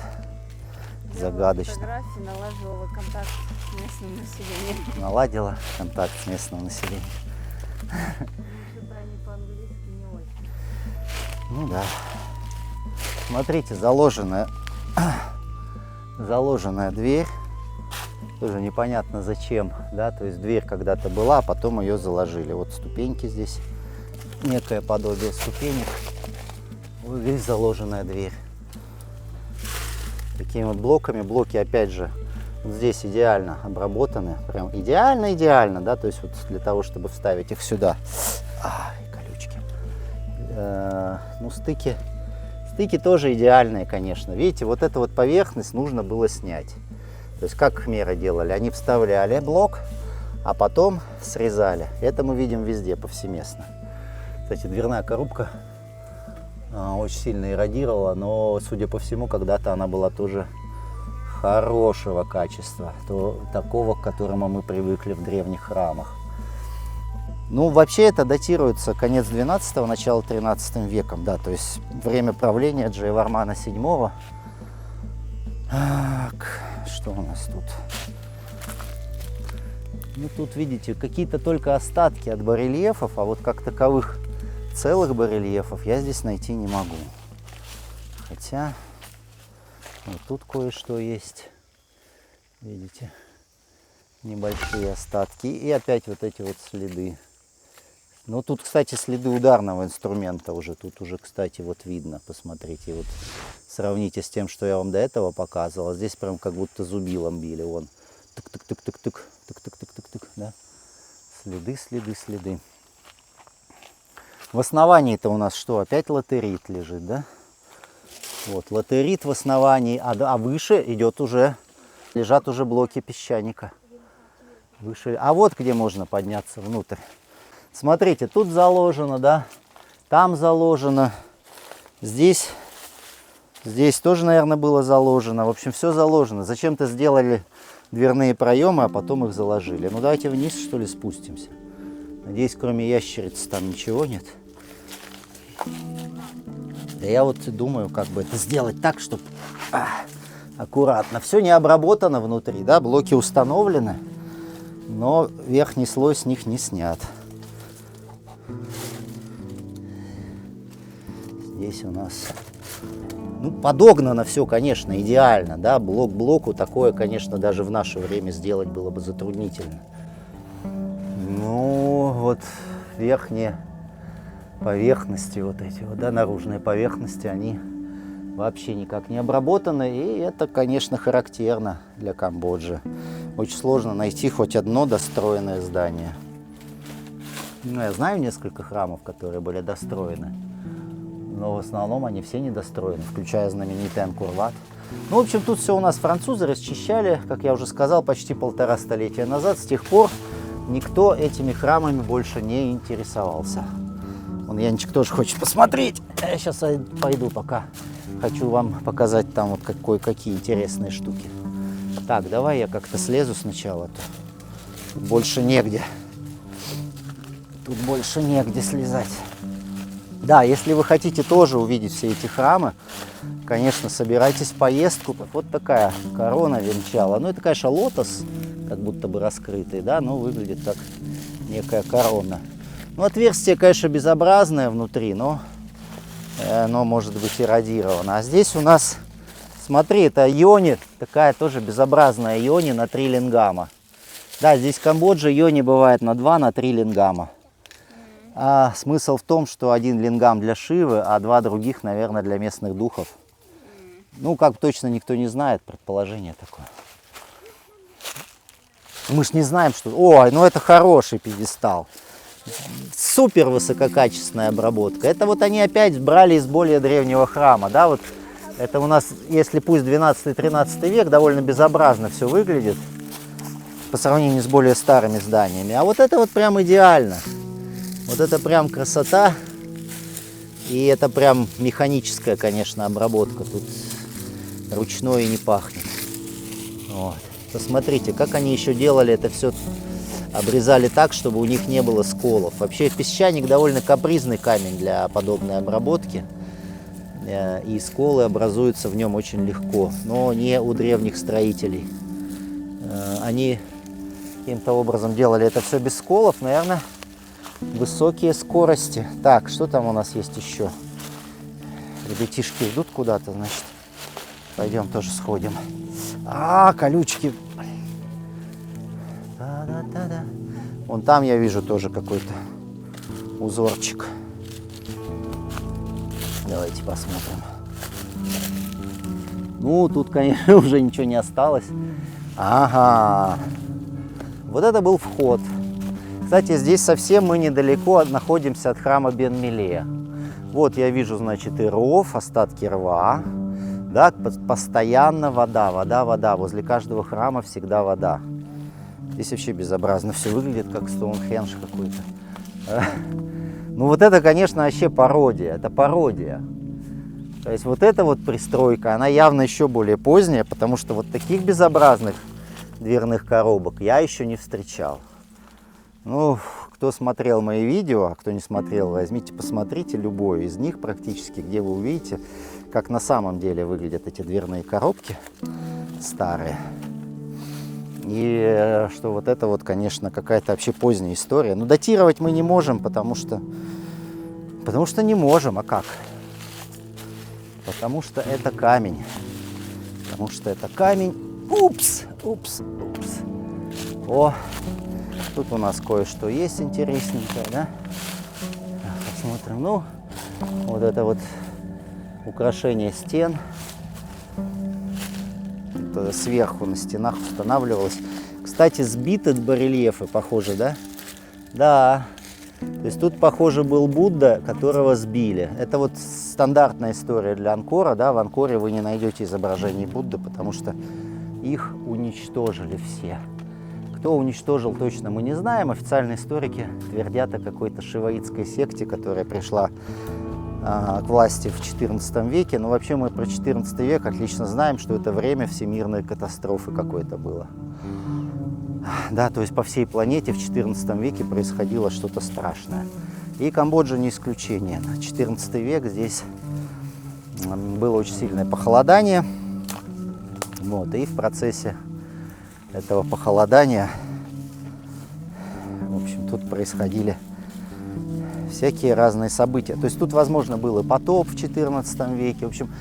Загадочно. Фотографии налаживала контакт с местным населением. Наладила контакт с местным населением. Что-то они по-английски не очень. Ну да. Смотрите, заложено заложенная дверь. Тоже непонятно зачем, да, то есть дверь когда-то была, а потом ее заложили. Вот ступеньки здесь, некое подобие ступенек. Вот здесь заложенная дверь. Такими вот блоками. Блоки, опять же, вот здесь идеально обработаны. Прям идеально, да, то есть вот для того, чтобы вставить их сюда. Ай, колючки. Ну, стыки тоже идеальные, конечно. Видите, вот эту вот поверхность нужно было снять. То есть как хмеры делали? Они вставляли блок, а потом срезали. Это мы видим везде, повсеместно. Кстати, дверная коробка очень сильно эродировала, но, судя по всему, когда-то она была тоже хорошего качества, такого, к которому мы привыкли в древних храмах. Ну, вообще это датируется конец 12-го, начало 13 веком, да, то есть время правления Джайвармана VII. Так, что у нас тут? Ну, тут, видите, какие-то только остатки от барельефов, а вот как таковых целых барельефов я здесь найти не могу. Хотя вот тут кое-что есть, видите, небольшие остатки. И опять вот эти вот следы. Ну, тут, кстати, следы ударного инструмента уже. Тут уже, кстати, вот видно, посмотрите, вот сравните с тем, что я вам до этого показывал. Здесь прям как будто зубилом били, вон. Тык-тык-тык-тык-тык, тык-тык-тык-тык-тык, да. Следы. В основании-то у нас что? Опять латерит лежит, да? Вот, латерит в основании, а выше лежат уже блоки песчаника. Выше. А вот где можно подняться внутрь. Смотрите, тут заложено, да, там заложено, здесь тоже, наверное, было заложено. В общем, все заложено. Зачем-то сделали дверные проемы, а потом их заложили. Ну, давайте вниз, что ли, спустимся. Надеюсь, кроме ящериц там ничего нет. Да я вот думаю, как бы это сделать так, чтобы аккуратно. Все не обработано внутри, да, блоки установлены, но верхний слой с них не снят. Здесь у нас, ну, подогнано все, конечно, идеально, да, блок к блоку. Такое, конечно, даже в наше время сделать было бы затруднительно. Ну, вот верхние поверхности, вот эти вот, да, наружные поверхности, они вообще никак не обработаны. И это, конечно, характерно для Камбоджи. Очень сложно найти хоть одно достроенное здание. Ну, я знаю несколько храмов, которые были достроены, но в основном они все недостроены, включая знаменитый Ангкор-Ват. Ну, в общем, тут все у нас французы расчищали, как я уже сказал, почти 1,5 столетия назад. С тех пор никто этими храмами больше не интересовался. Вон Янчик тоже хочет посмотреть. Я сейчас пойду пока. Хочу вам показать там вот какие интересные штуки. Так, давай я как-то слезу сначала. Тут больше негде. Тут больше негде слезать. Да, если вы хотите тоже увидеть все эти храмы, конечно, собирайтесь в поездку. Вот такая корона венчала. Ну, это, конечно, лотос, как будто бы раскрытый, да, но выглядит как некая корона. Ну, отверстие, конечно, безобразное внутри, но оно может быть эродировано. А здесь у нас, смотри, это йони, такая тоже безобразная йони на 3 лингама. Да, здесь в Камбодже йони бывает на 2, на 3 лингама. А смысл в том, что 1 лингам для Шивы, а 2 других, наверное, для местных духов. Ну, как точно никто не знает, предположение такое. Мы ж не знаем, что... Ой, ну это хороший пьедестал. Супер высококачественная обработка. Это вот они опять брали из более древнего храма, да, вот это у нас, если пусть 12-13 век, довольно безобразно все выглядит по сравнению с более старыми зданиями. А вот это вот прям идеально. Вот это прям красота. И это прям механическая, конечно, обработка. Тут ручной и не пахнет. Вот. Посмотрите, как они еще делали это все. Обрезали так, чтобы у них не было сколов. Вообще песчаник довольно капризный камень для подобной обработки. И сколы образуются в нем очень легко. Но не у древних строителей. Они каким-то образом делали это все без сколов. Наверное, высокие скорости. Так, что там у нас есть еще? Ребятишки идут куда-то, значит. Пойдем тоже сходим. А, колючки. Да-да-да-да. Вон там я вижу тоже какой-то узорчик. Давайте посмотрим. Ну, тут, конечно, уже ничего не осталось. Ага. Вот это был вход. Кстати, здесь совсем мы недалеко находимся от храма Бен-Милея. Вот я вижу, значит, и ров, остатки рва. Да, постоянно вода, вода, вода. Возле каждого храма всегда вода. Здесь вообще безобразно все выглядит, как Стоунхендж какой-то. Ну вот это, конечно, вообще пародия. Это пародия. То есть вот эта вот пристройка, она явно еще более поздняя, потому что вот таких безобразных дверных коробок я еще не встречал. Ну, кто смотрел мои видео, а кто не смотрел, возьмите, посмотрите любое из них практически, где вы увидите, как на самом деле выглядят эти дверные коробки старые. И что вот это вот, конечно, какая-то вообще поздняя история. Но датировать мы не можем, потому что не можем, а как? Потому что это камень. Потому что это камень. Упс, упс, упс. О, тут у нас кое-что есть интересненькое, да? Посмотрим. Ну, вот это вот украшение стен. Это сверху на стенах устанавливалось. Кстати, сбиты барельефы, похоже, да? Да. То есть тут, похоже, был Будда, которого сбили. Это вот стандартная история для Анкора, да? В Анкоре вы не найдете изображений Будды, потому что их уничтожили все. Кто уничтожил, точно мы не знаем. Официальные историки твердят о какой-то шиваитской секте, которая пришла к власти в XIV веке. Но вообще мы про XIV век отлично знаем, что это время всемирной катастрофы какой-то было. Да, то есть по всей планете в XIV веке происходило что-то страшное. И Камбоджа не исключение. XIV век здесь было очень сильное похолодание. Вот, и в процессе этого похолодания, в общем, тут происходили всякие разные события. То есть тут, возможно, был и потоп в XIV веке. В общем,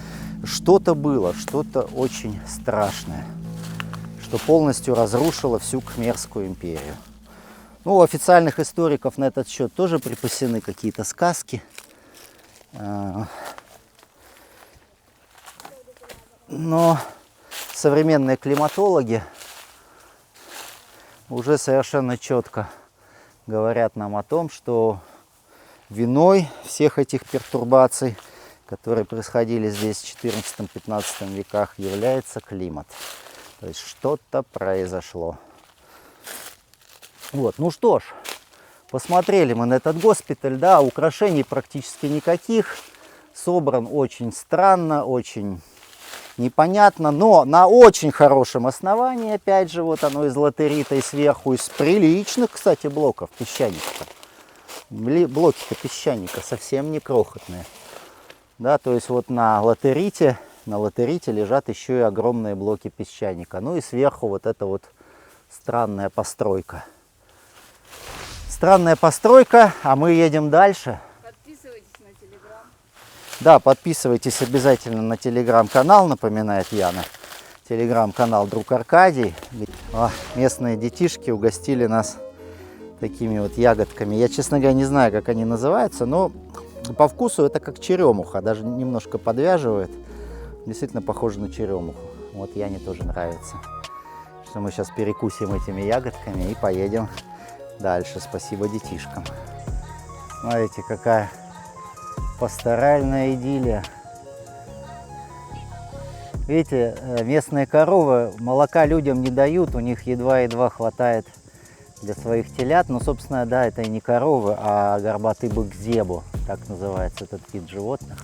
что-то было, что-то очень страшное, что полностью разрушило всю Кхмерскую империю. Ну, у официальных историков на этот счет тоже припасены какие-то сказки. Но современные климатологи уже совершенно четко говорят нам о том, что виной всех этих пертурбаций, которые происходили здесь в XIV-XV веках, является климат. То есть что-то произошло. Вот, ну что ж, посмотрели мы на этот госпиталь, да, украшений практически никаких, собран очень странно, очень непонятно, но на очень хорошем основании, опять же, вот оно из латерита и сверху, из приличных, кстати, блоков песчаника. Блоки-то песчаника совсем не крохотные. Да, то есть вот на латерите лежат еще и огромные блоки песчаника. Ну и сверху вот эта вот странная постройка. Странная постройка, а мы едем дальше. Подписывайтесь на телеграм. Да, подписывайтесь обязательно на телеграм-канал, напоминает Яна. Телеграм-канал «Друг Аркадий». Местные детишки угостили нас такими вот ягодками. Я, честно говоря, не знаю, как они называются, но по вкусу это как черемуха, даже немножко подвяживает. Действительно похоже на черемуху. Вот Яне тоже нравится. Что мы сейчас перекусим этими ягодками и поедем дальше. Спасибо детишкам. Смотрите, какая пасторальная идиллия. Видите, местные коровы молока людям не дают, у них едва-едва хватает для своих телят. Но, собственно, да, это и не коровы, а горбатый бык зебу, так называется этот вид животных.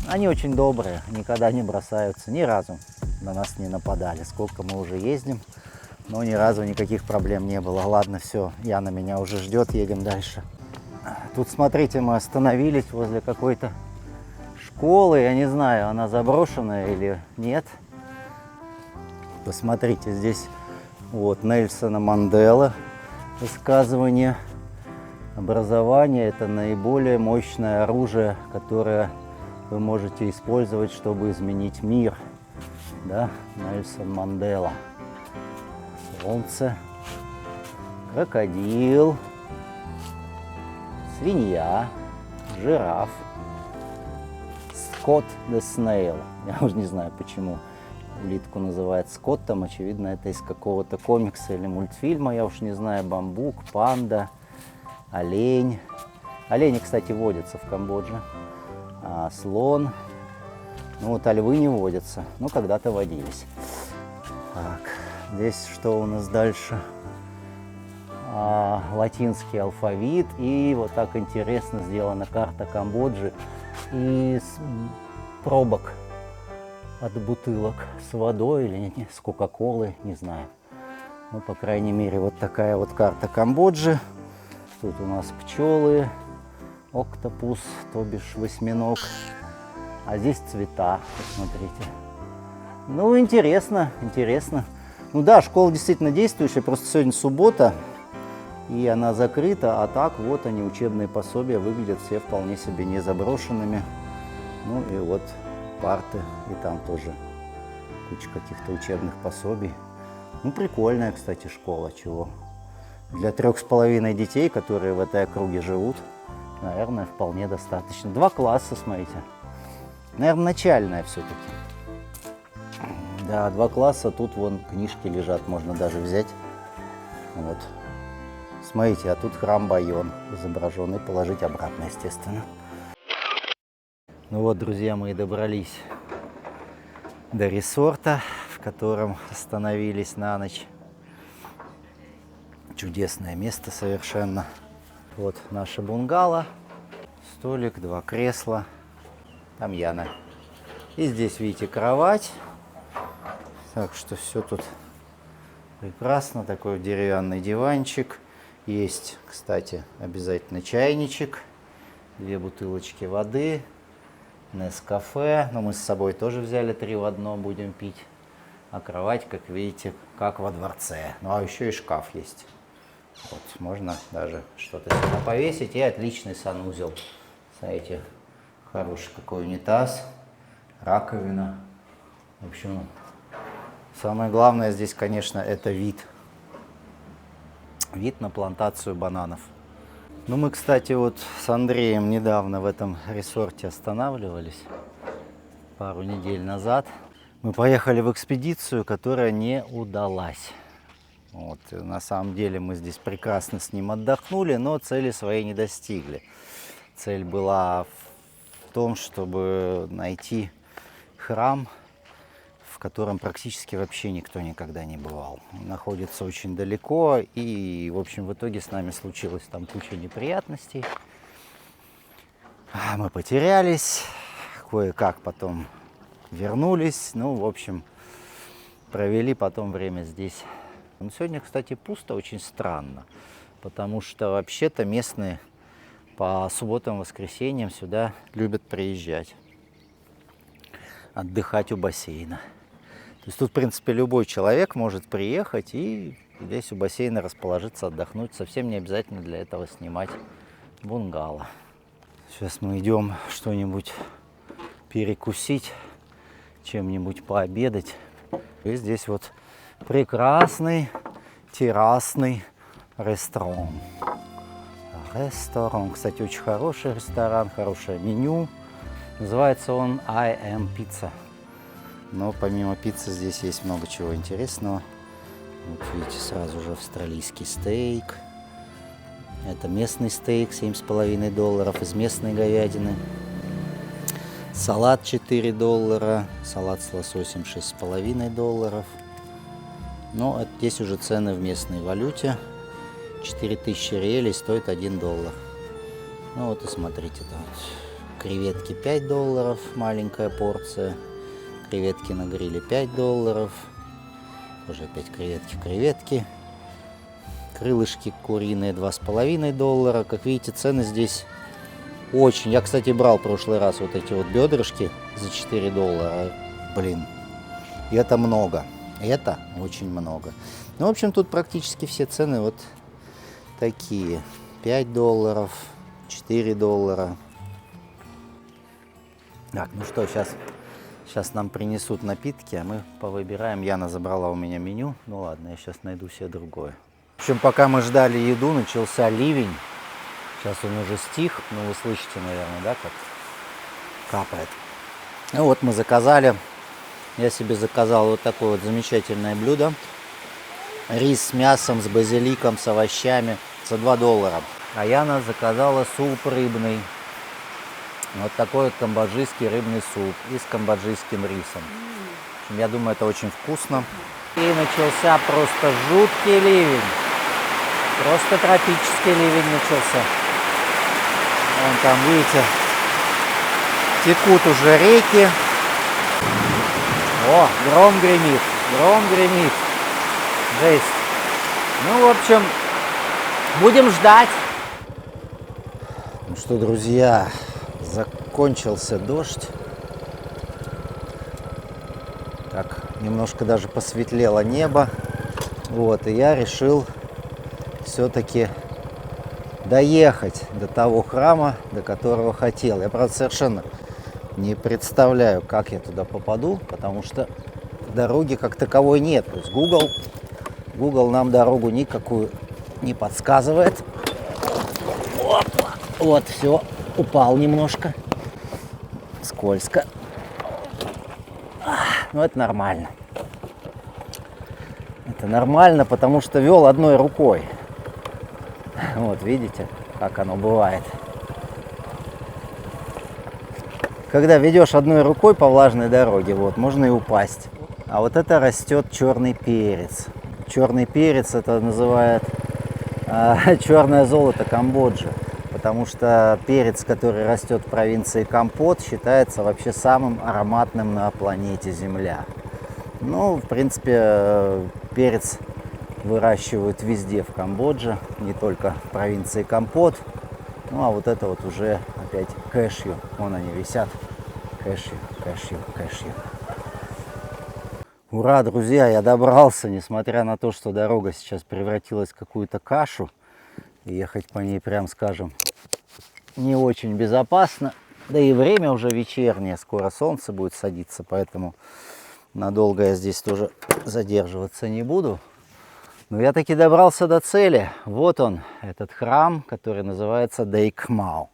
Они очень добрые, никогда не бросаются, ни разу на нас не нападали. Сколько мы уже ездим, но ни разу никаких проблем не было. Ладно, все, Яна меня уже ждет, едем дальше. Тут, смотрите, мы остановились возле какой-то школы. Я не знаю, она заброшенная или нет. Посмотрите, здесь вот Нельсона Манделы высказывание. Образование – это наиболее мощное оружие, которое вы можете использовать, чтобы изменить мир. да, Нельсон Мандела. Солнце, крокодил, свинья, жираф, Скотт де Снейл. Я уже не знаю, почему улитку называют Скоттом. Очевидно, это из какого-то комикса или мультфильма. Я уж не знаю. Бамбук, панда, олень. Олени, кстати, водятся в Камбодже. А слон. Ну вот, а львы не водятся. Ну, когда-то водились. Так, здесь что у нас дальше? Латинский алфавит. И вот так интересно сделана карта Камбоджи из пробок от бутылок с водой или не, с кока-колой, не знаю. Ну, по крайней мере, вот такая вот карта Камбоджи. Тут у нас пчелы, октопус, то бишь восьминог. А здесь цвета, посмотрите. Ну, интересно, интересно. Ну да, школа действительно действующая, просто сегодня суббота, и она закрыта, а так вот они, учебные пособия, выглядят все вполне себе не заброшенными. Ну и вот парты, и там тоже куча каких-то учебных пособий. Ну, прикольная, кстати, школа, чего. Для 3,5 детей, которые в этой округе живут, наверное, вполне достаточно. 2 класса, смотрите. Наверное, начальная все-таки. Да, 2 класса, тут вон книжки лежат, можно даже взять. Вот. Смотрите, а тут храм Байон изображен, и положить обратно, естественно. Ну вот, друзья мои, добрались до ресорта, в котором остановились на ночь. Чудесное место совершенно. Вот наше бунгало, столик, 2 кресла, там Яна. И здесь, видите, кровать. Так что все тут прекрасно. Такой деревянный диванчик. Есть, кстати, обязательно чайничек, 2 бутылочки воды, Нескафе. Но мы с собой тоже взяли 3 в одном, будем пить. А кровать, как видите, как во дворце. Ну а еще и шкаф есть. Вот, можно даже что-то сюда повесить. И отличный санузел. Смотрите, хороший какой унитаз, раковина. В общем, самое главное здесь, конечно, это вид. Вид на плантацию бананов. Ну, мы, кстати, вот с Андреем недавно в этом ресорте останавливались. Пару недель назад. Мы поехали в экспедицию, которая не удалась. Вот, на самом деле мы здесь прекрасно с ним отдохнули, но цели своей не достигли. Цель была в том, чтобы найти храм, в котором практически вообще никто никогда не бывал. Он находится очень далеко, и, в общем, в итоге с нами случилась там куча неприятностей. Мы потерялись, кое-как потом вернулись, ну, в общем, провели потом время здесь. Но сегодня, кстати, пусто, очень странно, потому что вообще-то местные по субботам, воскресеньям сюда любят приезжать, отдыхать у бассейна. То есть тут, в принципе, любой человек может приехать и здесь у бассейна расположиться, отдохнуть. Совсем не обязательно для этого снимать бунгало. Сейчас мы идем что-нибудь перекусить, чем-нибудь пообедать. И здесь вот прекрасный террасный ресторан. Ресторан, кстати, очень хороший ресторан, хорошее меню. Называется он I Am Pizza. Но помимо пиццы здесь есть много чего интересного. Вот видите, сразу же австралийский стейк. Это местный стейк, $7,5 из местной говядины. Салат $4, салат с лососем $6,5. Но здесь уже цены в местной валюте. 4000 реалей стоит $1. Ну вот и смотрите, там креветки $5, маленькая порция. Креветки на гриле $5. Уже опять креветки в креветки. Крылышки куриные $2,5. Как видите, цены здесь очень. Я, кстати, брал в прошлый раз вот эти вот бедрышки за $4. Блин, и это много. Это очень много. Ну, в общем, тут практически все цены вот такие. $5, $4. Так, ну что, сейчас Сейчас нам принесут напитки, а мы повыбираем. Яна забрала у меня меню. Ну ладно, я сейчас найду себе другое. В общем, пока мы ждали еду, начался ливень. Сейчас он уже стих. Ну, вы слышите, наверное, да, как капает. Ну вот мы заказали. Я себе заказал вот такое вот замечательное блюдо. Рис с мясом, с базиликом, с овощами за $2. А Яна заказала суп рыбный. Вот такой вот камбоджийский рыбный суп и с камбоджийским рисом. В общем, я думаю, это очень вкусно. И начался просто жуткий ливень. Просто тропический ливень начался. Вон там, видите, текут уже реки. О, гром гремит, гром гремит. Жесть. Ну, в общем, будем ждать. Ну что, друзья, закончился дождь. Так, немножко даже посветлело небо. Вот, и я решил все-таки доехать до того храма, до которого хотел. Я, правда, совершенно не представляю, как я туда попаду, потому что дороги как таковой нет. То есть Google нам дорогу никакую не подсказывает. Опа. Вот, все, упал немножко. Скользко. Но это нормально. Это нормально, потому что вел одной рукой. Вот, видите, как оно бывает. Когда ведешь одной рукой по влажной дороге, вот, можно и упасть. А вот это растет черный перец. Черный перец это называют черное золото Камбоджи. Потому что перец, который растет в провинции Кампот, считается вообще самым ароматным на планете Земля. Ну, в принципе, перец выращивают везде в Камбодже, не только в провинции Кампот. Ну, а вот это вот уже опять кэшью. Вон они висят. Кэшью, кэшью, кэшью. Ура, друзья, я добрался, несмотря на то, что дорога сейчас превратилась в какую-то кашу. И ехать по ней, прям скажем, не очень безопасно. Да и время уже вечернее, скоро солнце будет садиться, поэтому надолго я здесь тоже задерживаться не буду. Но я таки добрался до цели. Вот он, этот храм, который называется Дэй Кмао.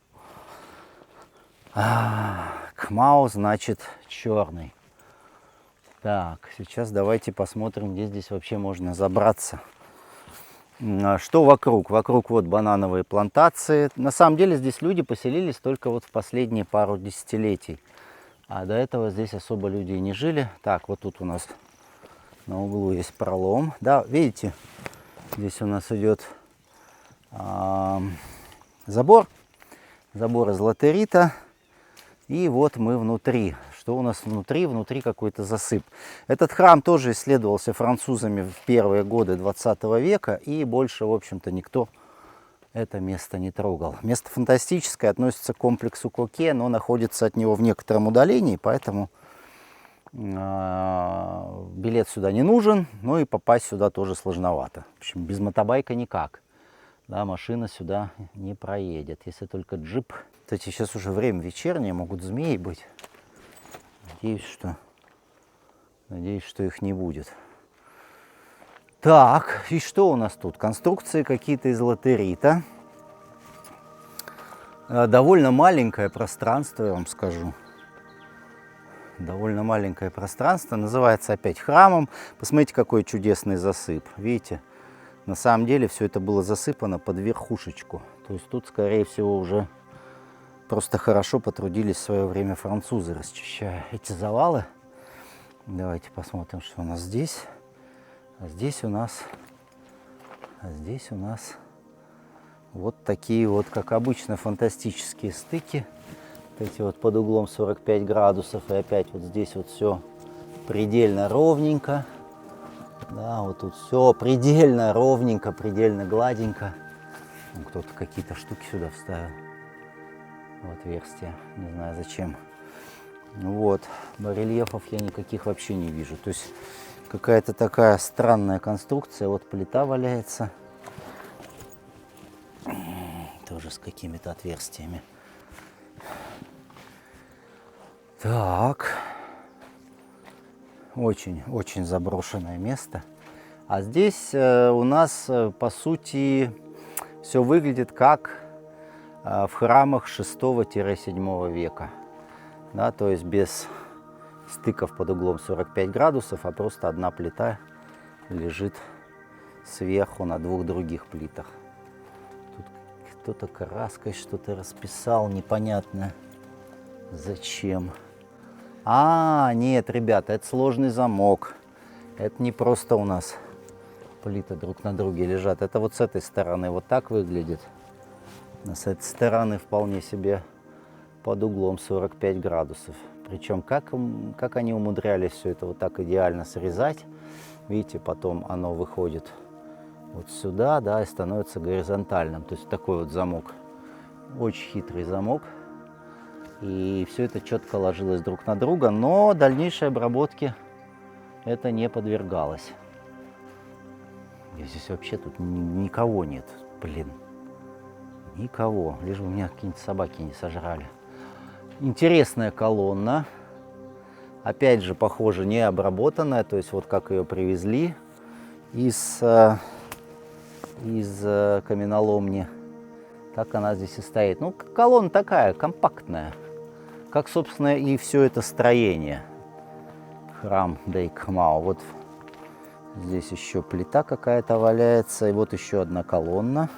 Кмао значит черный. Так, сейчас давайте посмотрим, где здесь вообще можно забраться. Что вокруг? Вокруг вот банановые плантации. На самом деле здесь люди поселились только вот в последние пару десятилетий. А до этого здесь особо люди и не жили. Так, вот тут у нас на углу есть пролом. Да, видите, здесь у нас идет забор. Забор из латерита. И вот мы внутри. Что у нас внутри? Внутри какой-то засып. Этот храм тоже исследовался французами в первые годы 20 века. И больше, в общем-то, никто это место не трогал. Место фантастическое, относится к комплексу Коке, но находится от него в некотором удалении. Поэтому билет сюда не нужен. Ну и попасть сюда тоже сложновато. В общем, без мотобайка никак. Да, машина сюда не проедет, если только джип. Кстати, сейчас уже время вечернее, могут змеи быть. Надеюсь, что их не будет. Так, и что у нас тут? Конструкции какие-то из латерита. Довольно маленькое пространство, я вам скажу. Довольно маленькое пространство. Называется опять храмом. Посмотрите, какой чудесный засып. Видите? На самом деле все это было засыпано под верхушечку. То есть тут, скорее всего, уже просто хорошо потрудились в свое время французы, расчищая эти завалы. Давайте посмотрим, что у нас здесь. А здесь у нас вот такие вот, как обычно, фантастические стыки. Вот эти вот под углом 45 градусов. И опять вот здесь вот все предельно ровненько. Да, вот тут все предельно ровненько, предельно гладенько. Кто-то какие-то штуки сюда вставил. В отверстие. Не знаю зачем. Вот. Барельефов я никаких вообще не вижу. То есть какая-то такая странная конструкция. Вот плита валяется. Тоже с какими-то отверстиями. Так. очень заброшенное место. А здесь у нас, по сути, все выглядит как в храмах 6-7 века. Да, то есть без стыков под углом 45 градусов, а просто одна плита лежит сверху на двух других плитах. Тут кто-то краской что-то расписал, непонятно зачем. А, нет, ребята, это сложный замок. Это не просто у нас плиты друг на друге лежат. Это вот с этой стороны вот так выглядит. А с этой стороны вполне себе под углом 45 градусов. Причем как они умудрялись все это вот так идеально срезать. Видите, потом оно выходит вот сюда, да, и становится горизонтальным. То есть такой вот замок. Очень хитрый замок. И все это четко ложилось друг на друга, но дальнейшей обработке это не подвергалось. И здесь вообще тут никого нет, блин. Никого, лишь бы меня какие-нибудь собаки не сожрали. Интересная колонна. Опять же, похоже, не обработанная, то есть вот как ее привезли из каменоломни, так она здесь и стоит. Ну, колонна такая, компактная, как, собственно, и все это строение. Храм Дейкхмау. Вот здесь еще плита какая-то валяется, и вот еще одна колонна,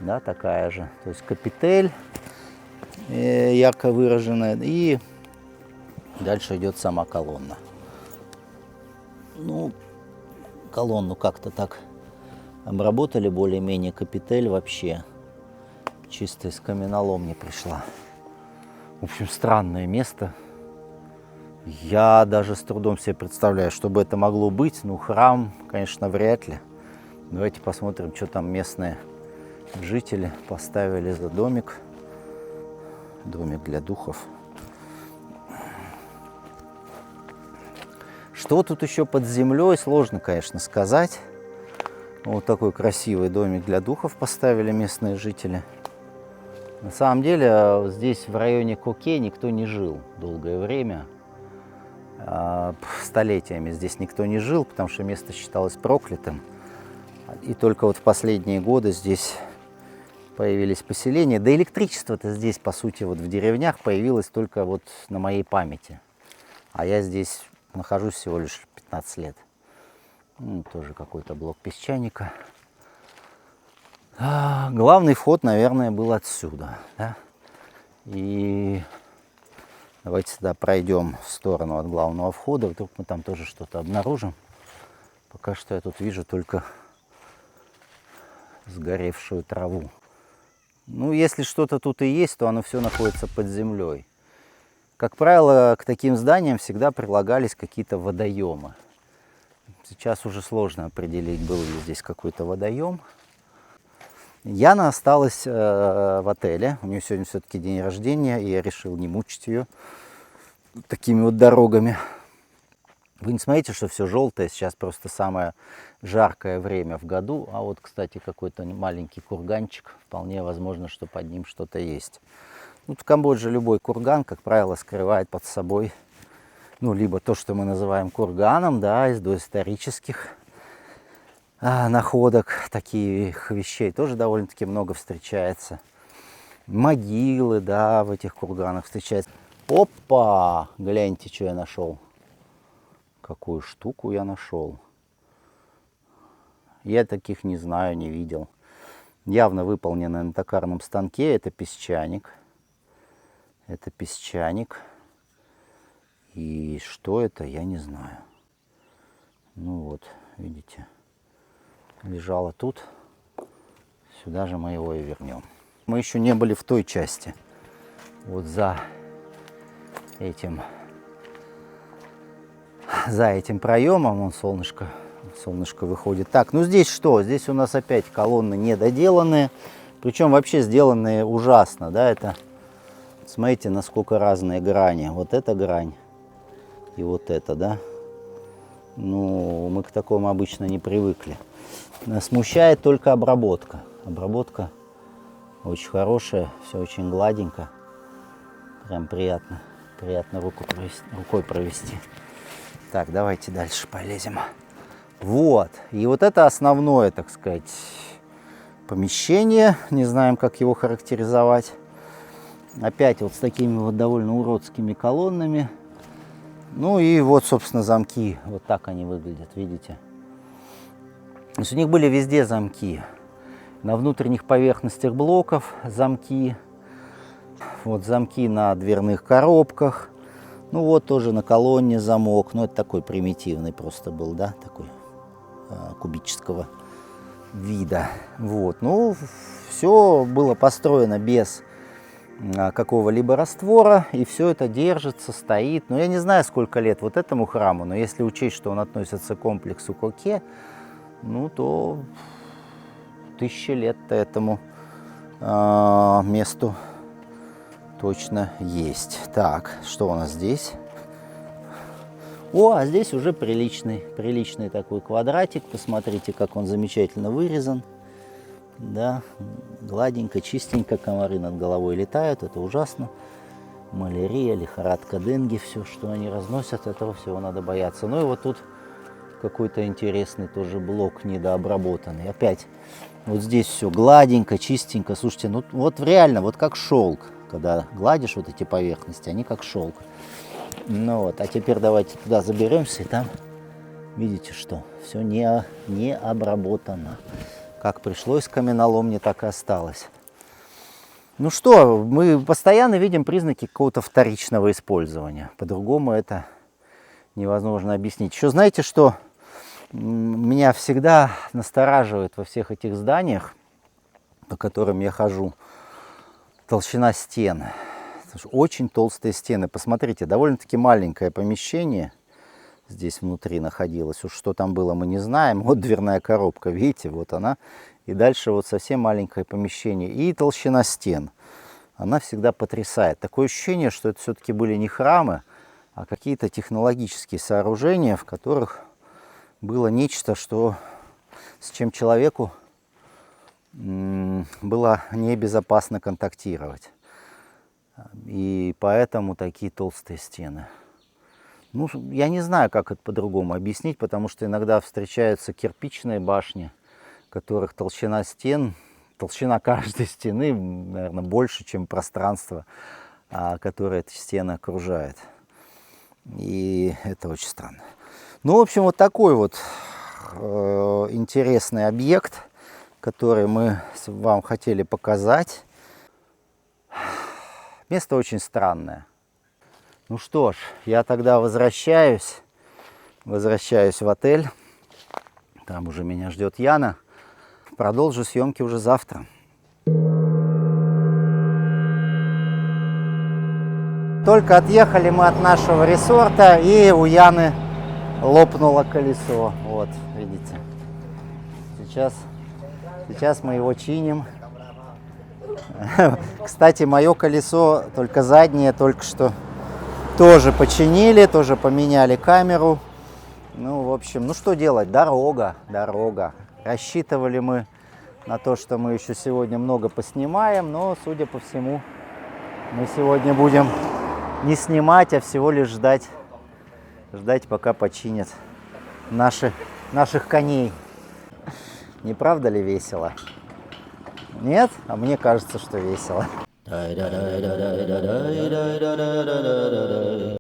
да, такая же. То есть капитель ярко выраженная, и дальше идет сама колонна. Ну, колонну как-то так обработали более-менее, капитель вообще чисто из каменоломни пришла. В общем, странное место. Я даже с трудом себе представляю, что бы это могло быть. Ну, храм, конечно, вряд ли. Давайте посмотрим, что там местные жители поставили за домик. Домик для духов. Что тут еще под землей, сложно, конечно, сказать. Вот такой красивый домик для духов поставили местные жители. На самом деле здесь в районе Коке никто не жил долгое время. Столетиями здесь никто не жил, потому что место считалось проклятым. И только вот в последние годы здесь появились поселения. Да электричество-то здесь, по сути, вот в деревнях появилось только вот на моей памяти. А я здесь нахожусь всего лишь 15 лет. Ну, тоже какой-то блок песчаника. Главный вход, наверное, был отсюда. Да? И давайте сюда пройдем в сторону от главного входа. Вдруг мы там тоже что-то обнаружим. Пока что я тут вижу только сгоревшую траву. Ну, если что-то тут и есть, то оно все находится под землей. Как правило, к таким зданиям всегда прилагались какие-то водоемы. Сейчас уже сложно определить, был ли здесь какой-то водоем. Яна осталась в отеле. У нее сегодня все-таки день рождения, и я решил не мучить ее такими вот дорогами. Вы не смотрите, что все желтое, сейчас просто самое жаркое время в году. А вот, кстати, какой-то маленький курганчик, вполне возможно, что под ним что-то есть. Ну, в Камбодже любой курган, как правило, скрывает под собой, ну, либо то, что мы называем курганом, да, из доисторических находок, таких вещей тоже довольно-таки много встречается. Могилы, да, в этих курганах встречаются. Опа! Гляньте, что я нашел. Какую штуку я нашел. Я таких не знаю, не видел. Явно выполненная на токарном станке. Это песчаник. Это песчаник. И что это, я не знаю. Ну вот, видите. Лежала тут. Сюда же мы его и вернем. Мы еще не были в той части. Вот за этим проемом, вон солнышко выходит. Так, ну здесь что? Здесь у нас опять колонны недоделанные. Причем вообще сделанные ужасно, да, это, смотрите, насколько разные грани. Вот эта грань и вот это, да. Ну, мы к такому обычно не привыкли. Нас смущает только обработка. Обработка очень хорошая, все очень гладенько. Прям приятно рукой провести. Так, давайте дальше полезем. Вот. И вот это основное, так сказать, помещение. Не знаем, как его характеризовать. Опять вот с такими вот довольно уродскими колоннами. Ну и вот, собственно, замки. Вот так они выглядят, видите? То есть у них были везде замки. На внутренних поверхностях блоков замки. Вот замки на дверных коробках. Ну вот тоже на колонне замок. Ну это такой примитивный просто был, да, такой кубического вида. Вот. Ну все было построено без какого-либо раствора, и все это держится, стоит. Но я не знаю, сколько лет вот этому храму, но если учесть, что он относится к комплексу Коке, ну то 1000 лет-то этому месту точно есть. Так, что у нас здесь? О, а здесь уже приличный такой квадратик. Посмотрите, как он замечательно вырезан. Да, гладенько, чистенько, комары над головой летают, это ужасно. Малярия, лихорадка денге, все, что они разносят, этого всего надо бояться. Ну и вот тут какой-то интересный тоже блок недообработанный. Опять вот здесь все гладенько, чистенько. Слушайте, ну вот реально, вот как шелк. Когда гладишь вот эти поверхности, они как шелк. Ну вот, а теперь давайте туда заберемся, и там видите, что все не обработано. Как пришлось каменоломне, так и осталось. Ну что, мы постоянно видим признаки какого-то вторичного использования. По-другому это невозможно объяснить. Еще знаете, что меня всегда настораживает во всех этих зданиях, по которым я хожу? Толщина стен. Очень толстые стены. Посмотрите, довольно-таки маленькое помещение здесь внутри находилось. Уж что там было, мы не знаем. Вот дверная коробка, видите, вот она. И дальше вот совсем маленькое помещение. И толщина стен. Она всегда потрясает. Такое ощущение, что это все-таки были не храмы, а какие-то технологические сооружения, в которых было нечто, с чем человеку было небезопасно контактировать. И поэтому такие толстые стены. Ну, я не знаю, как это по-другому объяснить, потому что иногда встречаются кирпичные башни, которых толщина стен, толщина каждой стены, наверное, больше, чем пространство, которое эти стены окружает. И это очень странно. Ну, в общем, вот такой вот интересный объект, который мы вам хотели показать. Место очень странное. Ну что ж, я тогда возвращаюсь в отель. Там уже меня ждет Яна. Продолжу съемки уже завтра. Только отъехали мы от нашего ресорта, и у Яны лопнуло колесо. Вот, видите. Сейчас мы его чиним. Кстати, мое колесо, только заднее, только что тоже починили, тоже поменяли камеру. Ну, в общем, ну что делать? Дорога. Рассчитывали мы на то, что мы еще сегодня много поснимаем, но, судя по всему, мы сегодня будем не снимать, а всего лишь ждать, пока починят наших коней. Не правда ли весело? Нет? А мне кажется, что весело.